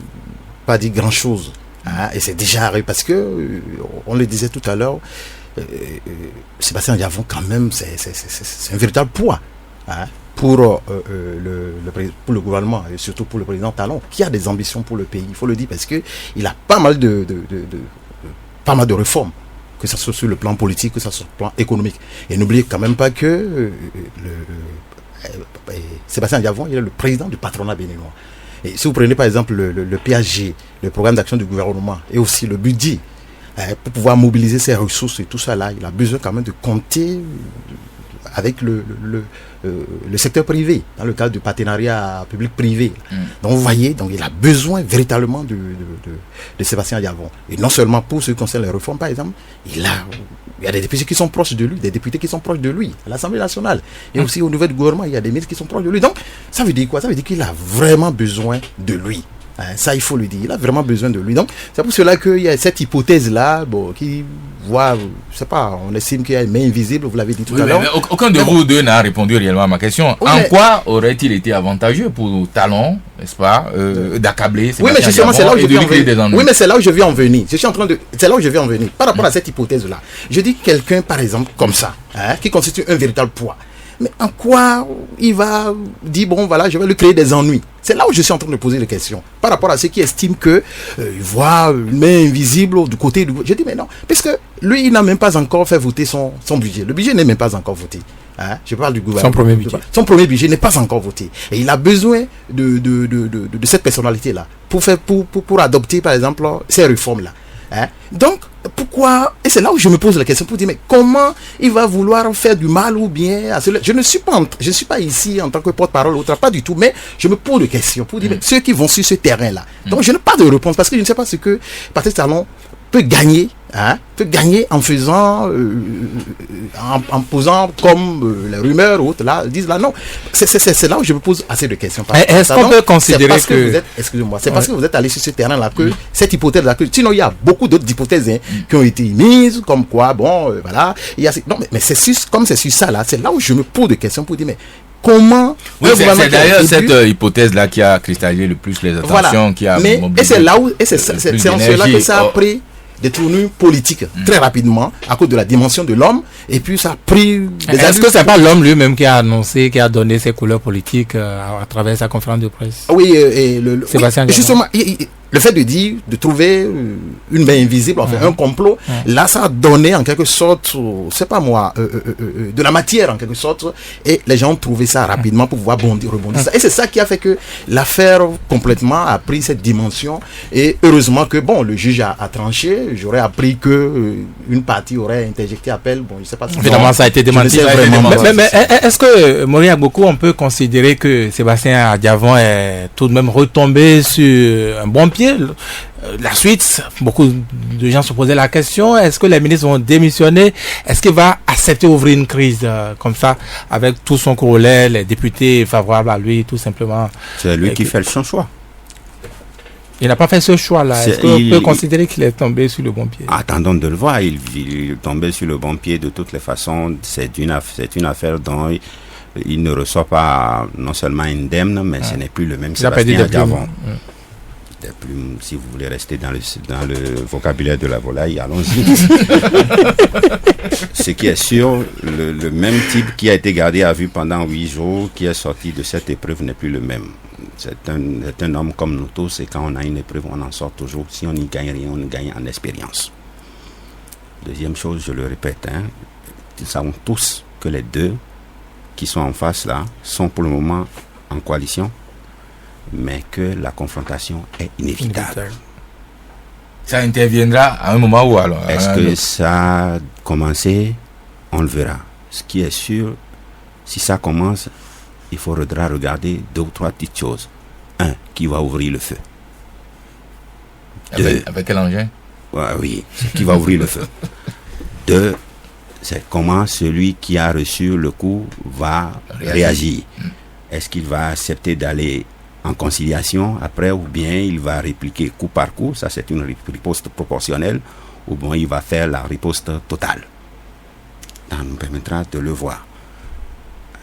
pas dire grand-chose. Et c'est déjà arrivé parce que, on le disait tout à l'heure, Sébastien Adiavon, quand même, c'est un véritable poids pour le gouvernement et surtout pour le président Talon, qui a des ambitions pour le pays. Il faut le dire parce qu'il a pas mal de réformes, que ce soit sur le plan politique, que ce soit sur le plan économique. Et n'oubliez quand même pas que Sébastien Adiavon, il est le président du patronat béninois. Et si vous prenez par exemple le PAG, le programme d'action du gouvernement, et aussi le budget, pour pouvoir mobiliser ses ressources et tout ça là, il a besoin quand même de compter avec le secteur privé, dans le cadre du partenariat public-privé. Donc vous voyez, donc il a besoin véritablement de Sébastien Adiavon. Et non seulement pour ce qui concerne les réformes, par exemple, il y a des députés qui sont proches de lui, à l'Assemblée nationale. Et aussi au niveau du gouvernement, il y a des ministres qui sont proches de lui. Donc, ça veut dire quoi? Ça veut dire qu'il a vraiment besoin de lui. Ça, il faut le dire. Il a vraiment besoin de lui. Donc, c'est pour cela qu'il y a cette hypothèse-là, qui voit, je sais pas, on estime qu'il y a une main invisible, vous l'avez dit tout à l'heure. Mais aucun de vous deux n'a répondu réellement à ma question. En quoi aurait-il été avantageux pour Talon, n'est-ce pas, d'accabler oui, mais justement, c'est là où je viens en venir. Oui, mais c'est là où je viens en venir. C'est là où je viens en venir. Par rapport à cette hypothèse-là, je dis quelqu'un, par exemple, comme ça, qui constitue un véritable poids. Mais en quoi il va dire, bon voilà, je vais lui créer des ennuis? C'est là où je suis en train de poser des questions. Par rapport à ceux qui estiment que il voit une main invisible du côté du... Je dis, mais non, parce que lui, il n'a même pas encore fait voter son budget. Le budget n'est même pas encore voté. Je parle du gouvernement. Son premier budget n'est pas encore voté. Et il a besoin de cette personnalité-là pour adopter, par exemple, ces réformes-là. Donc, pourquoi? Et c'est là où je me pose la question pour dire, mais comment il va vouloir faire du mal ou bien à cela? Je ne suis pas ici en tant que porte-parole ou autre, pas du tout, mais je me pose des questions pour dire, mais ceux qui vont sur ce terrain-là. Donc, je n'ai pas de réponse parce que je ne sais pas ce que Patrice Talon peut gagner en faisant en posant comme les rumeurs ou autres là disent là. Non, c'est là où je me pose assez de questions. Est-ce qu'on peut considérer que excusez-moi, c'est parce que vous êtes allé sur ce terrain là que cette hypothèse là, que sinon il y a beaucoup d'autres hypothèses qui ont été mises, comme quoi voilà, il y a non mais c'est sur ça là, c'est là où je me pose des questions pour dire, mais comment... Oui, c'est d'ailleurs cette hypothèse-là qui a cristallisé le plus les attentions, voilà. Qui a et c'est là où, et c'est en cela que ça a pris des tournures politiques très rapidement à cause de la dimension de l'homme, et puis ça a pris des... Est-ce que c'est pas l'homme lui-même qui a annoncé, qui a donné ses couleurs politiques à travers sa conférence de presse? Oui, Sébastien justement, le fait de trouver une main invisible, enfin un complot, là ça a donné en quelque sorte, c'est pas moi, de la matière en quelque sorte, et les gens ont trouvé ça rapidement pour pouvoir rebondir ça. Et c'est ça qui a fait que l'affaire complètement a pris cette dimension, et heureusement que le juge a tranché. J'aurais appris que une partie aurait interjecté appel, je sais pas si... Évidemment, ça a été démenti. Mais est-ce que, Maurice Agbokou, on peut considérer que Sébastien Adiavon est tout de même retombé sur un bon pied? La suite, beaucoup de gens se posaient la question, est-ce que les ministres vont démissionner? Est-ce qu'il va accepter d'ouvrir une crise comme ça, avec tout son corollaire, les députés favorables à lui, tout simplement? C'est lui qui fait son choix. Il n'a pas fait ce choix-là. Est-ce qu'on peut considérer qu'il est tombé sur le bon pied? Attendons de le voir. Il est tombé sur le bon pied de toutes les façons. C'est une affaire dont il ne reçoit pas non seulement indemne, mais ce n'est plus le même Sébastien d'avant. Si vous voulez rester dans le vocabulaire de la volaille, allons-y. Ce qui est sûr, le même type qui a été gardé à vue pendant 8 jours, qui est sorti de cette épreuve, n'est plus le même. C'est un homme comme nous tous, et quand on a une épreuve, on en sort toujours. Si on n'y gagne rien, on gagne en expérience. Deuxième chose, je le répète, nous savons tous que les deux qui sont en face là sont pour le moment en coalition, mais que la confrontation est inévitable. Ça interviendra à un moment où alors? Est-ce que ça a commencé? On le verra. Ce qui est sûr, si ça commence, il faudra regarder 2 ou 3 petites choses. 1, qui va ouvrir le feu. Avec quel engin? Oui, qui va ouvrir le feu. 2, c'est comment celui qui a reçu le coup va réagir. Est-ce qu'il va accepter d'aller en conciliation après, ou bien il va répliquer coup par coup? Ça, c'est une riposte proportionnelle, ou bien il va faire la riposte totale. Ça nous permettra de le voir.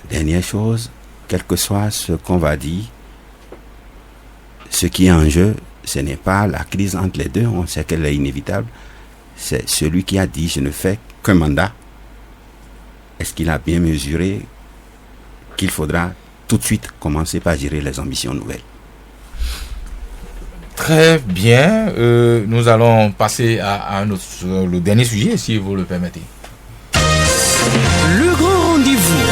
Dernière chose, quel que soit ce qu'on va dire, ce qui est en jeu, ce n'est pas la crise entre les deux, on sait qu'elle est inévitable. C'est celui qui a dit je ne fais qu'un mandat. Est-ce qu'il a bien mesuré qu'il faudra tout de suite commencer par gérer les ambitions nouvelles? Très bien, nous allons passer à le dernier sujet, si vous le permettez. Le grand rendez-vous.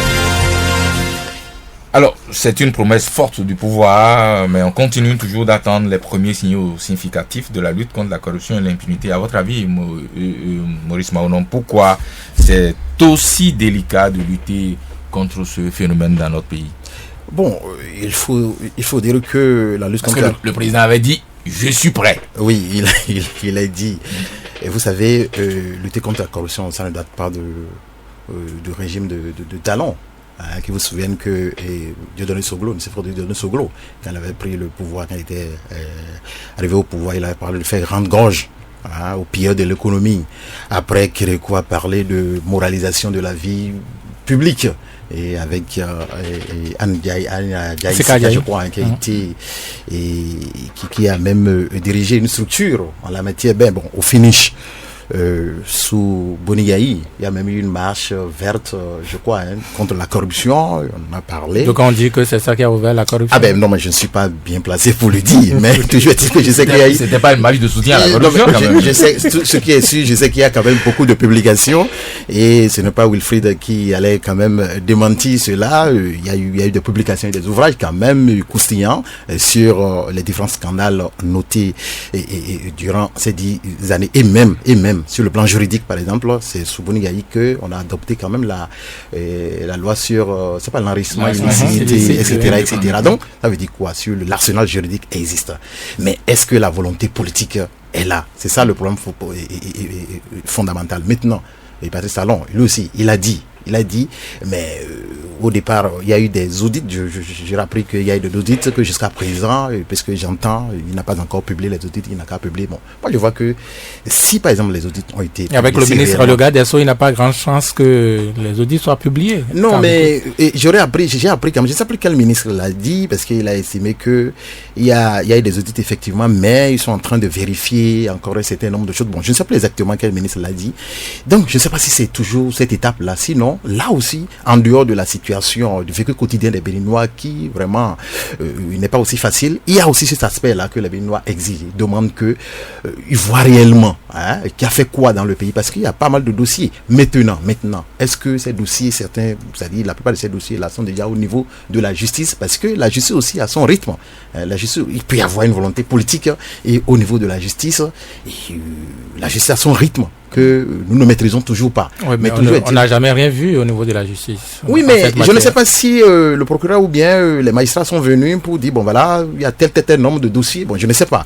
Alors, c'est une promesse forte du pouvoir, mais on continue toujours d'attendre les premiers signaux significatifs de la lutte contre la corruption et l'impunité. À votre avis, Maurice Maonon, pourquoi c'est aussi délicat de lutter contre ce phénomène dans notre pays? Bon, il faut dire que la lutte contre... Parce que le président avait dit « je suis prêt ». Oui, il a dit. Et vous savez, lutter contre la corruption, ça ne date pas du régime de Talon. Qui vous souviennent que Dieudonné Soglo, M. Dieudonné Soglo, quand il avait pris le pouvoir, quand il était arrivé au pouvoir, il avait parlé de faire grande gorge aux pilleurs de l'économie. Après, Kérékou a parlé de moralisation de la vie publique. Et avec Anne Diaye, je crois, qui a même dirigé une structure en la matière. Au finish. Sous Bonigaï, il y a même eu une marche verte, je crois, contre la corruption. On a parlé. Donc on dit que c'est ça qui a ouvert la corruption. Non, mais je ne suis pas bien placé pour le dire. Mais toujours est-il que je sais qu'il y a eu. C'était pas une marche de soutien à la corruption. Quand même. Je sais, ce qui est sûr, je sais qu'il y a quand même beaucoup de publications. Et ce n'est pas Wilfried qui allait quand même démentir cela. Il y a eu des publications et des ouvrages quand même croustillants sur les différents scandales notés durant ces 10 années. Et même sur le plan juridique, par exemple, c'est sous Bonigaï qu'on a adopté quand même la loi sur c'est pas l'enrichissement illicite, etc. Donc, ça veut dire quoi? Sur l'arsenal juridique existe. Mais est-ce que la volonté politique est là? C'est ça le problème fondamental. Maintenant, et Patrice Talon, lui aussi, il a dit, mais au départ, il y a eu des audits. J'ai appris qu'il y a eu des audits que jusqu'à présent, parce que j'entends, il n'a pas encore publié les audits, il n'a qu'à publier. Bon, moi je vois que si par exemple les audits ont été publiés, avec le ministre Le Garde des Sceaux, il n'a pas grand chance que les audits soient publiés. Non, mais j'ai appris quand même, je ne sais plus quel ministre l'a dit, parce qu'il a estimé que il y a eu des audits effectivement, mais ils sont en train de vérifier encore un certain nombre de choses. Bon, je ne sais plus exactement quel ministre l'a dit. Donc je ne sais pas si c'est toujours cette étape-là. Sinon, là aussi, en dehors de la situation du vécu quotidien des Béninois qui vraiment n'est pas aussi facile, il y a aussi cet aspect-là que les Béninois exigent, demandent que ils voient réellement qui a fait quoi dans le pays, parce qu'il y a pas mal de dossiers. Maintenant, est-ce que ces dossiers, certains, c'est-à-dire la plupart de ces dossiers-là sont déjà au niveau de la justice, parce que la justice aussi a son rythme. La justice, il peut y avoir une volonté politique et au niveau de la justice, la justice a son rythme que nous ne maîtrisons toujours pas. Oui, mais on n'a jamais rien vu au niveau de la justice. Oui, mais je ne sais pas si le procureur ou bien les magistrats sont venus pour dire, bon voilà, il y a tel nombre de dossiers. Bon, je ne sais pas,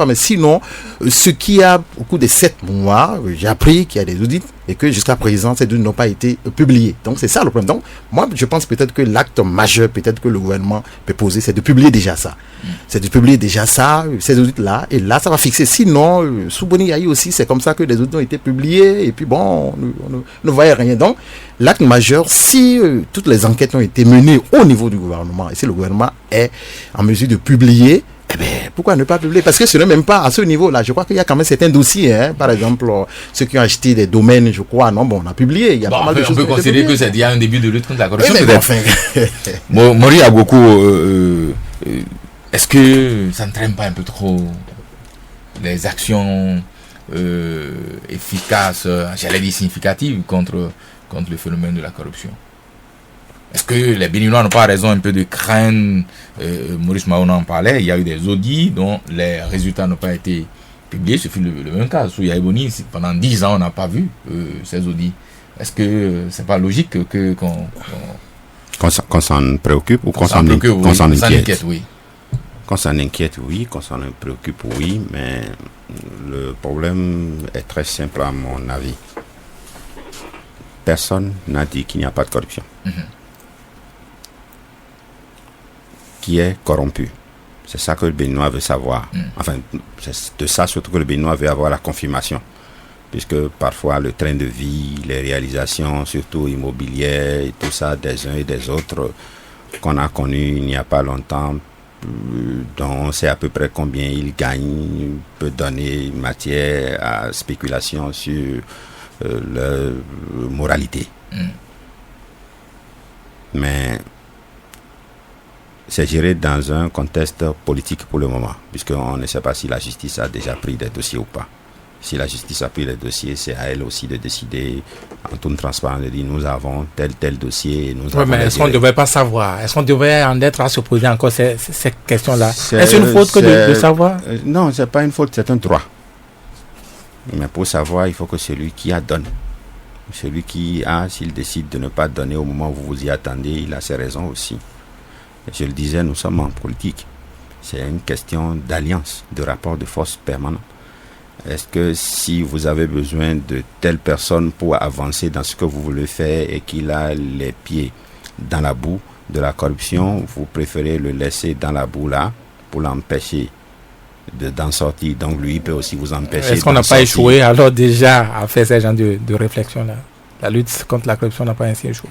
mais sinon, ce qui a au cours de 7 mois, j'ai appris qu'il y a des audits et que jusqu'à présent, ces données n'ont pas été publiées. Donc, c'est ça le problème. Donc, moi, je pense peut-être que l'acte majeur, peut-être que le gouvernement peut poser, c'est de publier déjà ça. C'est de publier déjà ça, ces audits-là, et là, ça va fixer. Sinon, sous Boni Yahi aussi, c'est comme ça que les audits ont été publiés, et puis bon, on ne voyait rien. Donc, l'acte majeur, si toutes les enquêtes ont été menées au niveau du gouvernement, et si le gouvernement est en mesure de publier, eh bien, pourquoi ne pas publier? Parce que ce n'est même pas à ce niveau-là. Je crois qu'il y a quand même certains dossiers, hein. Par exemple, ceux qui ont acheté des domaines, je crois, non, bon, on a publié. Il y a pas mal de choses. On peut considérer que c'est déjà un début de lutte contre la corruption. Oui, mais enfin... Mori Agoko, est-ce que ça ne traîne pas un peu trop les actions efficaces, j'allais dire significatives, contre le phénomène de la corruption? Est-ce que les Béninois n'ont pas raison un peu de craindre, Maurice Mahon en parlait, il y a eu des audits dont les résultats n'ont pas été publiés, ce fut le même cas. Sous Yahi Boni, pendant 10 ans, on n'a pas vu ces audits. Est-ce que c'est pas logique qu'on s'en préoccupe ou qu'on s'en inquiète? Oui. Qu'on s'en inquiète, oui. Qu'on s'en préoccupe, oui. Mais le problème est très simple à mon avis. Personne n'a dit qu'il n'y a pas de corruption. Qui est corrompu? C'est ça que le Béninois veut savoir. Enfin, c'est de ça surtout que le Béninois veut avoir la confirmation. Puisque parfois le train de vie, les réalisations, surtout immobilières et tout ça des uns et des autres qu'on a connus il n'y a pas longtemps, dont on sait à peu près combien ils gagnent, peut donner matière à spéculation sur leur moralité. Mais c'est géré dans un contexte politique pour le moment, puisqu'on ne sait pas si la justice a déjà pris des dossiers ou pas. Si la justice a pris les dossiers, c'est à elle aussi de décider en toute transparence, de dire nous avons tel dossier. Et nous avons mais est-ce qu'on ne devrait pas savoir? Est-ce qu'on devrait en être à se poser encore ces questions-là? Est-ce une faute que de savoir? Non, ce n'est pas une faute, c'est un droit. Mais pour savoir, il faut que celui qui a donne. Celui qui a, s'il décide de ne pas donner au moment où vous vous y attendez, il a ses raisons aussi. Je le disais, nous sommes en politique. C'est une question d'alliance, de rapport de force permanent. Est-ce que si vous avez besoin de telle personne pour avancer dans ce que vous voulez faire et qu'il a les pieds dans la boue de la corruption, vous préférez le laisser dans la boue là pour l'empêcher d'en sortir? Donc lui peut aussi vous empêcher. Est-ce qu'on n'a pas échoué alors déjà à faire ce genre de réflexion là? La lutte contre la corruption n'a pas ainsi échoué?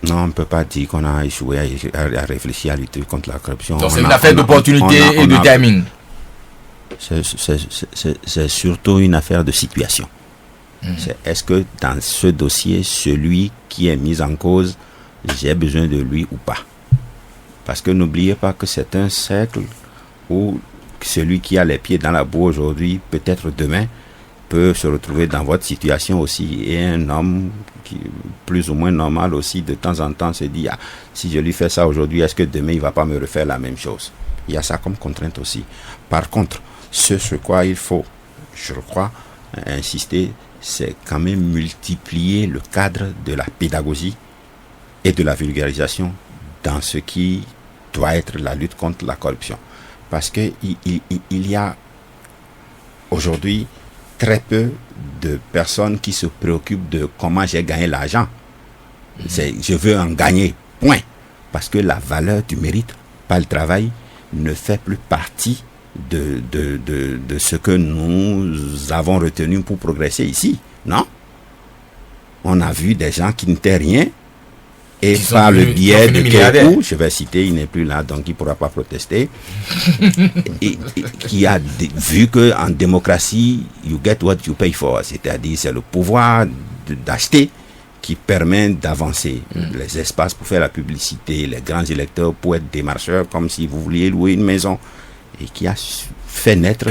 Non, on ne peut pas dire qu'on a échoué à réfléchir à lutter contre la corruption. Donc c'est une affaire d'opportunité et de timing. C'est surtout une affaire de situation. Est-ce que dans ce dossier, celui qui est mis en cause, j'ai besoin de lui ou pas? Parce que n'oubliez pas que c'est un cercle où celui qui a les pieds dans la boue aujourd'hui, peut-être demain, peut se retrouver dans votre situation aussi. Et un homme qui plus ou moins normal aussi, de temps en temps, se dit, si je lui fais ça aujourd'hui, est-ce que demain il ne va pas me refaire la même chose? Il y a ça comme contrainte aussi. Par contre, ce sur quoi il faut, je crois, insister, c'est quand même multiplier le cadre de la pédagogie et de la vulgarisation dans ce qui doit être la lutte contre la corruption. Parce qu'il y a aujourd'hui très peu de personnes qui se préoccupent de comment j'ai gagné l'argent. Je veux en gagner, point. Parce que la valeur du mérite, pas le travail, ne fait plus partie de ce que nous avons retenu pour progresser ici. Non? On a vu des gens qui n'étaient rien et par le biais de quelqu'un, je vais citer, il n'est plus là, donc il ne pourra pas protester, et qui a vu qu'en démocratie, you get what you pay for, c'est-à-dire c'est le pouvoir d'acheter qui permet d'avancer les espaces pour faire la publicité, les grands électeurs pour être démarcheurs, comme si vous vouliez louer une maison, et qui a fait naître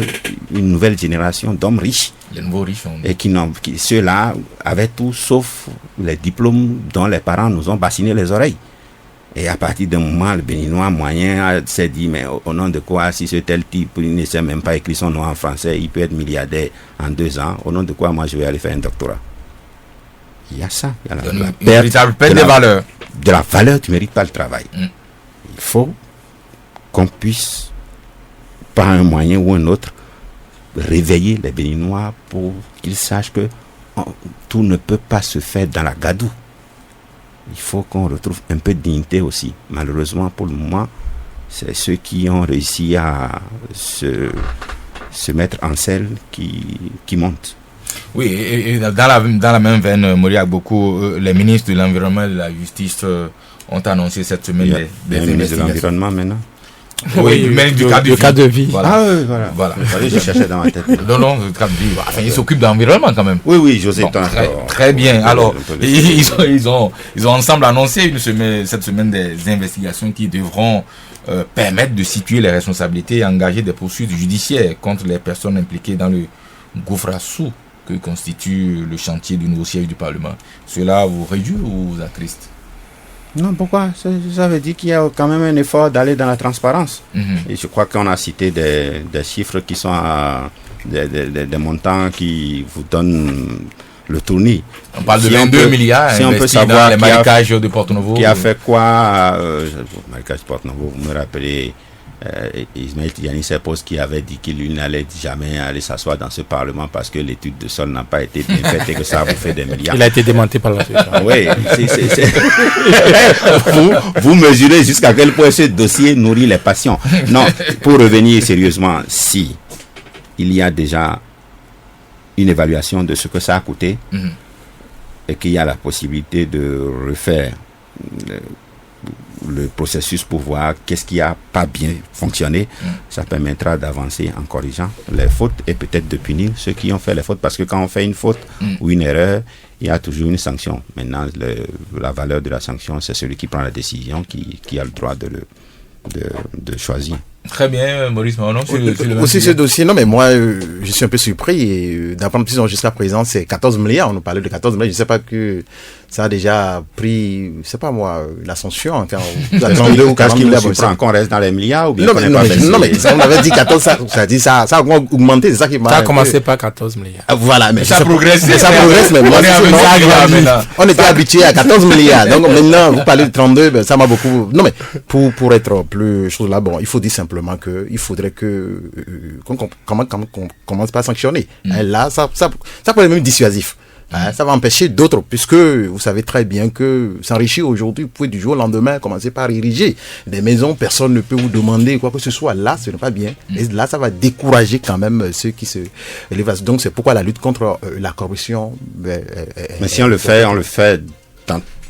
une nouvelle génération d'hommes riches. Les nouveaux riches. Et ceux-là avaient tout sauf les diplômes dont les parents nous ont bassiné les oreilles. Et à partir d'un moment, le Béninois moyen s'est dit, mais au nom de quoi, si ce tel type, il ne sait même pas écrire son nom en français, il peut être milliardaire en 2 ans, au nom de quoi moi je vais aller faire un doctorat? Il y a ça. Il y a la perte de valeur. De la valeur, tu ne mérites pas le travail. Il faut qu'on puisse, par un moyen ou un autre, réveiller les Béninois pour qu'ils sachent que tout ne peut pas se faire dans la gadoue. Il faut qu'on retrouve un peu de dignité aussi. Malheureusement, pour le moment, c'est ceux qui ont réussi à se mettre en selle qui montent. Oui, et dans la même veine, Moria Gboko, les ministres de l'Environnement et de la Justice ont annoncé cette semaine des ministres de l'Environnement maintenant. Oui, mais du cas de vie. Voilà. Ah oui, voilà. Je cherchais dans ma tête. Non, le cas de vie. Enfin, ils s'occupent de l'environnement quand même. Oui, José. Bon, très bien. Alors, ils ont ensemble annoncé cette semaine des investigations qui devront permettre de situer les responsabilités et engager des poursuites judiciaires contre les personnes impliquées dans le gouffre à sous que constitue le chantier du nouveau siège du Parlement. Cela vous réjouit ou vous attriste? Non, pourquoi? Ça veut dire qu'il y a quand même un effort d'aller dans la transparence. Et je crois qu'on a cité des chiffres qui sont à des montants qui vous donnent le tournis. On parle de 22 milliards si on peut savoir dans les marécages de Porto-Novo. Qui a fait quoi marécage de Porto-Novo, vous me rappelez Ismaël Tidjani Serpos qui avait dit qu'il n'allait jamais aller s'asseoir dans ce Parlement parce que l'étude de sol n'a pas été bien faite et que ça vous fait des milliards. Il a été démenti par la suite. Oui, vous mesurez jusqu'à quel point ce dossier nourrit les passions. Non, pour revenir sérieusement, si il y a déjà une évaluation de ce que ça a coûté et qu'il y a la possibilité de refaire le processus pour voir qu'est-ce qui a pas bien fonctionné, ça permettra d'avancer en corrigeant les fautes et peut-être de punir ceux qui ont fait les fautes, parce que quand on fait une faute ou une erreur, il y a toujours une sanction. Maintenant, la valeur de la sanction, c'est celui qui prend la décision qui a le droit de choisir. Très bien, Maurice Mahonon. Aussi ce dossier, non, mais moi, je suis un peu surpris. Et d'apprendre jusqu'à présent, c'est 14 milliards. On nous parlait de 14 milliards. Je ne sais pas que ça a déjà pris, je ne sais pas moi, l'ascension. Encore 32 ou 40 milliards. Qu'on reste dans les milliards ou bien non, mais ça, on avait dit 14, ça a augmenté. C'est ça qui m'a. Ça a commencé par 14 milliards. Voilà, mais ça progresse. Ça progresse, mais moi, on était habitué à 14 milliards. Donc maintenant, vous parlez de 32, ben, ça m'a beaucoup. Non, mais pour être plus chose là, bon, il faut dire simplement qu'il faudrait qu'on commence pas à sanctionner. Là, ça peut être même dissuasif. Ça va empêcher d'autres, puisque vous savez très bien que s'enrichir aujourd'hui, vous pouvez du jour au lendemain commencer par ériger des maisons, personne ne peut vous demander quoi que ce soit. Là, ce n'est pas bien. Et là, ça va décourager quand même ceux qui se élèvent. Donc, c'est pourquoi la lutte contre la corruption. Mais si on le fait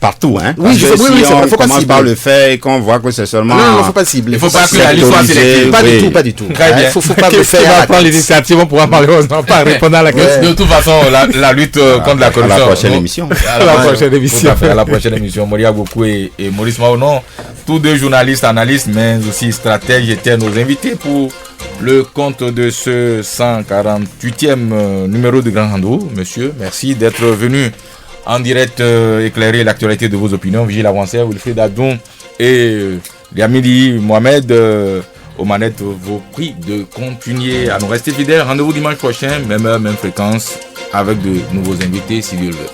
partout, hein. Oui, si on commence par le faire et qu'on voit que c'est seulement. Non, il ne faut pas cibler. Il ne faut pas que la liste soit sélective. Pas du tout. Très bien. Il faut pas le faire. On va prendre l'initiative, on pourra malheureusement pas répondre à la question. De toute façon, la lutte contre la corruption. À la prochaine émission. À la prochaine émission. Moria Gboko et Maurice Mahonon, tous deux journalistes, analystes, mais aussi stratèges, étaient nos invités pour le compte de ce 148e numéro de Grand Rendez-vous. Monsieur, merci d'être venu en direct éclairer l'actualité de vos opinions. Vigile Avanceur, Wilfried Adoum et Yamidi Mohamed aux manettes, vous prie de continuer à nous rester fidèles. Rendez-vous dimanche prochain, même heure, même fréquence, avec de nouveaux invités si Dieu le veut.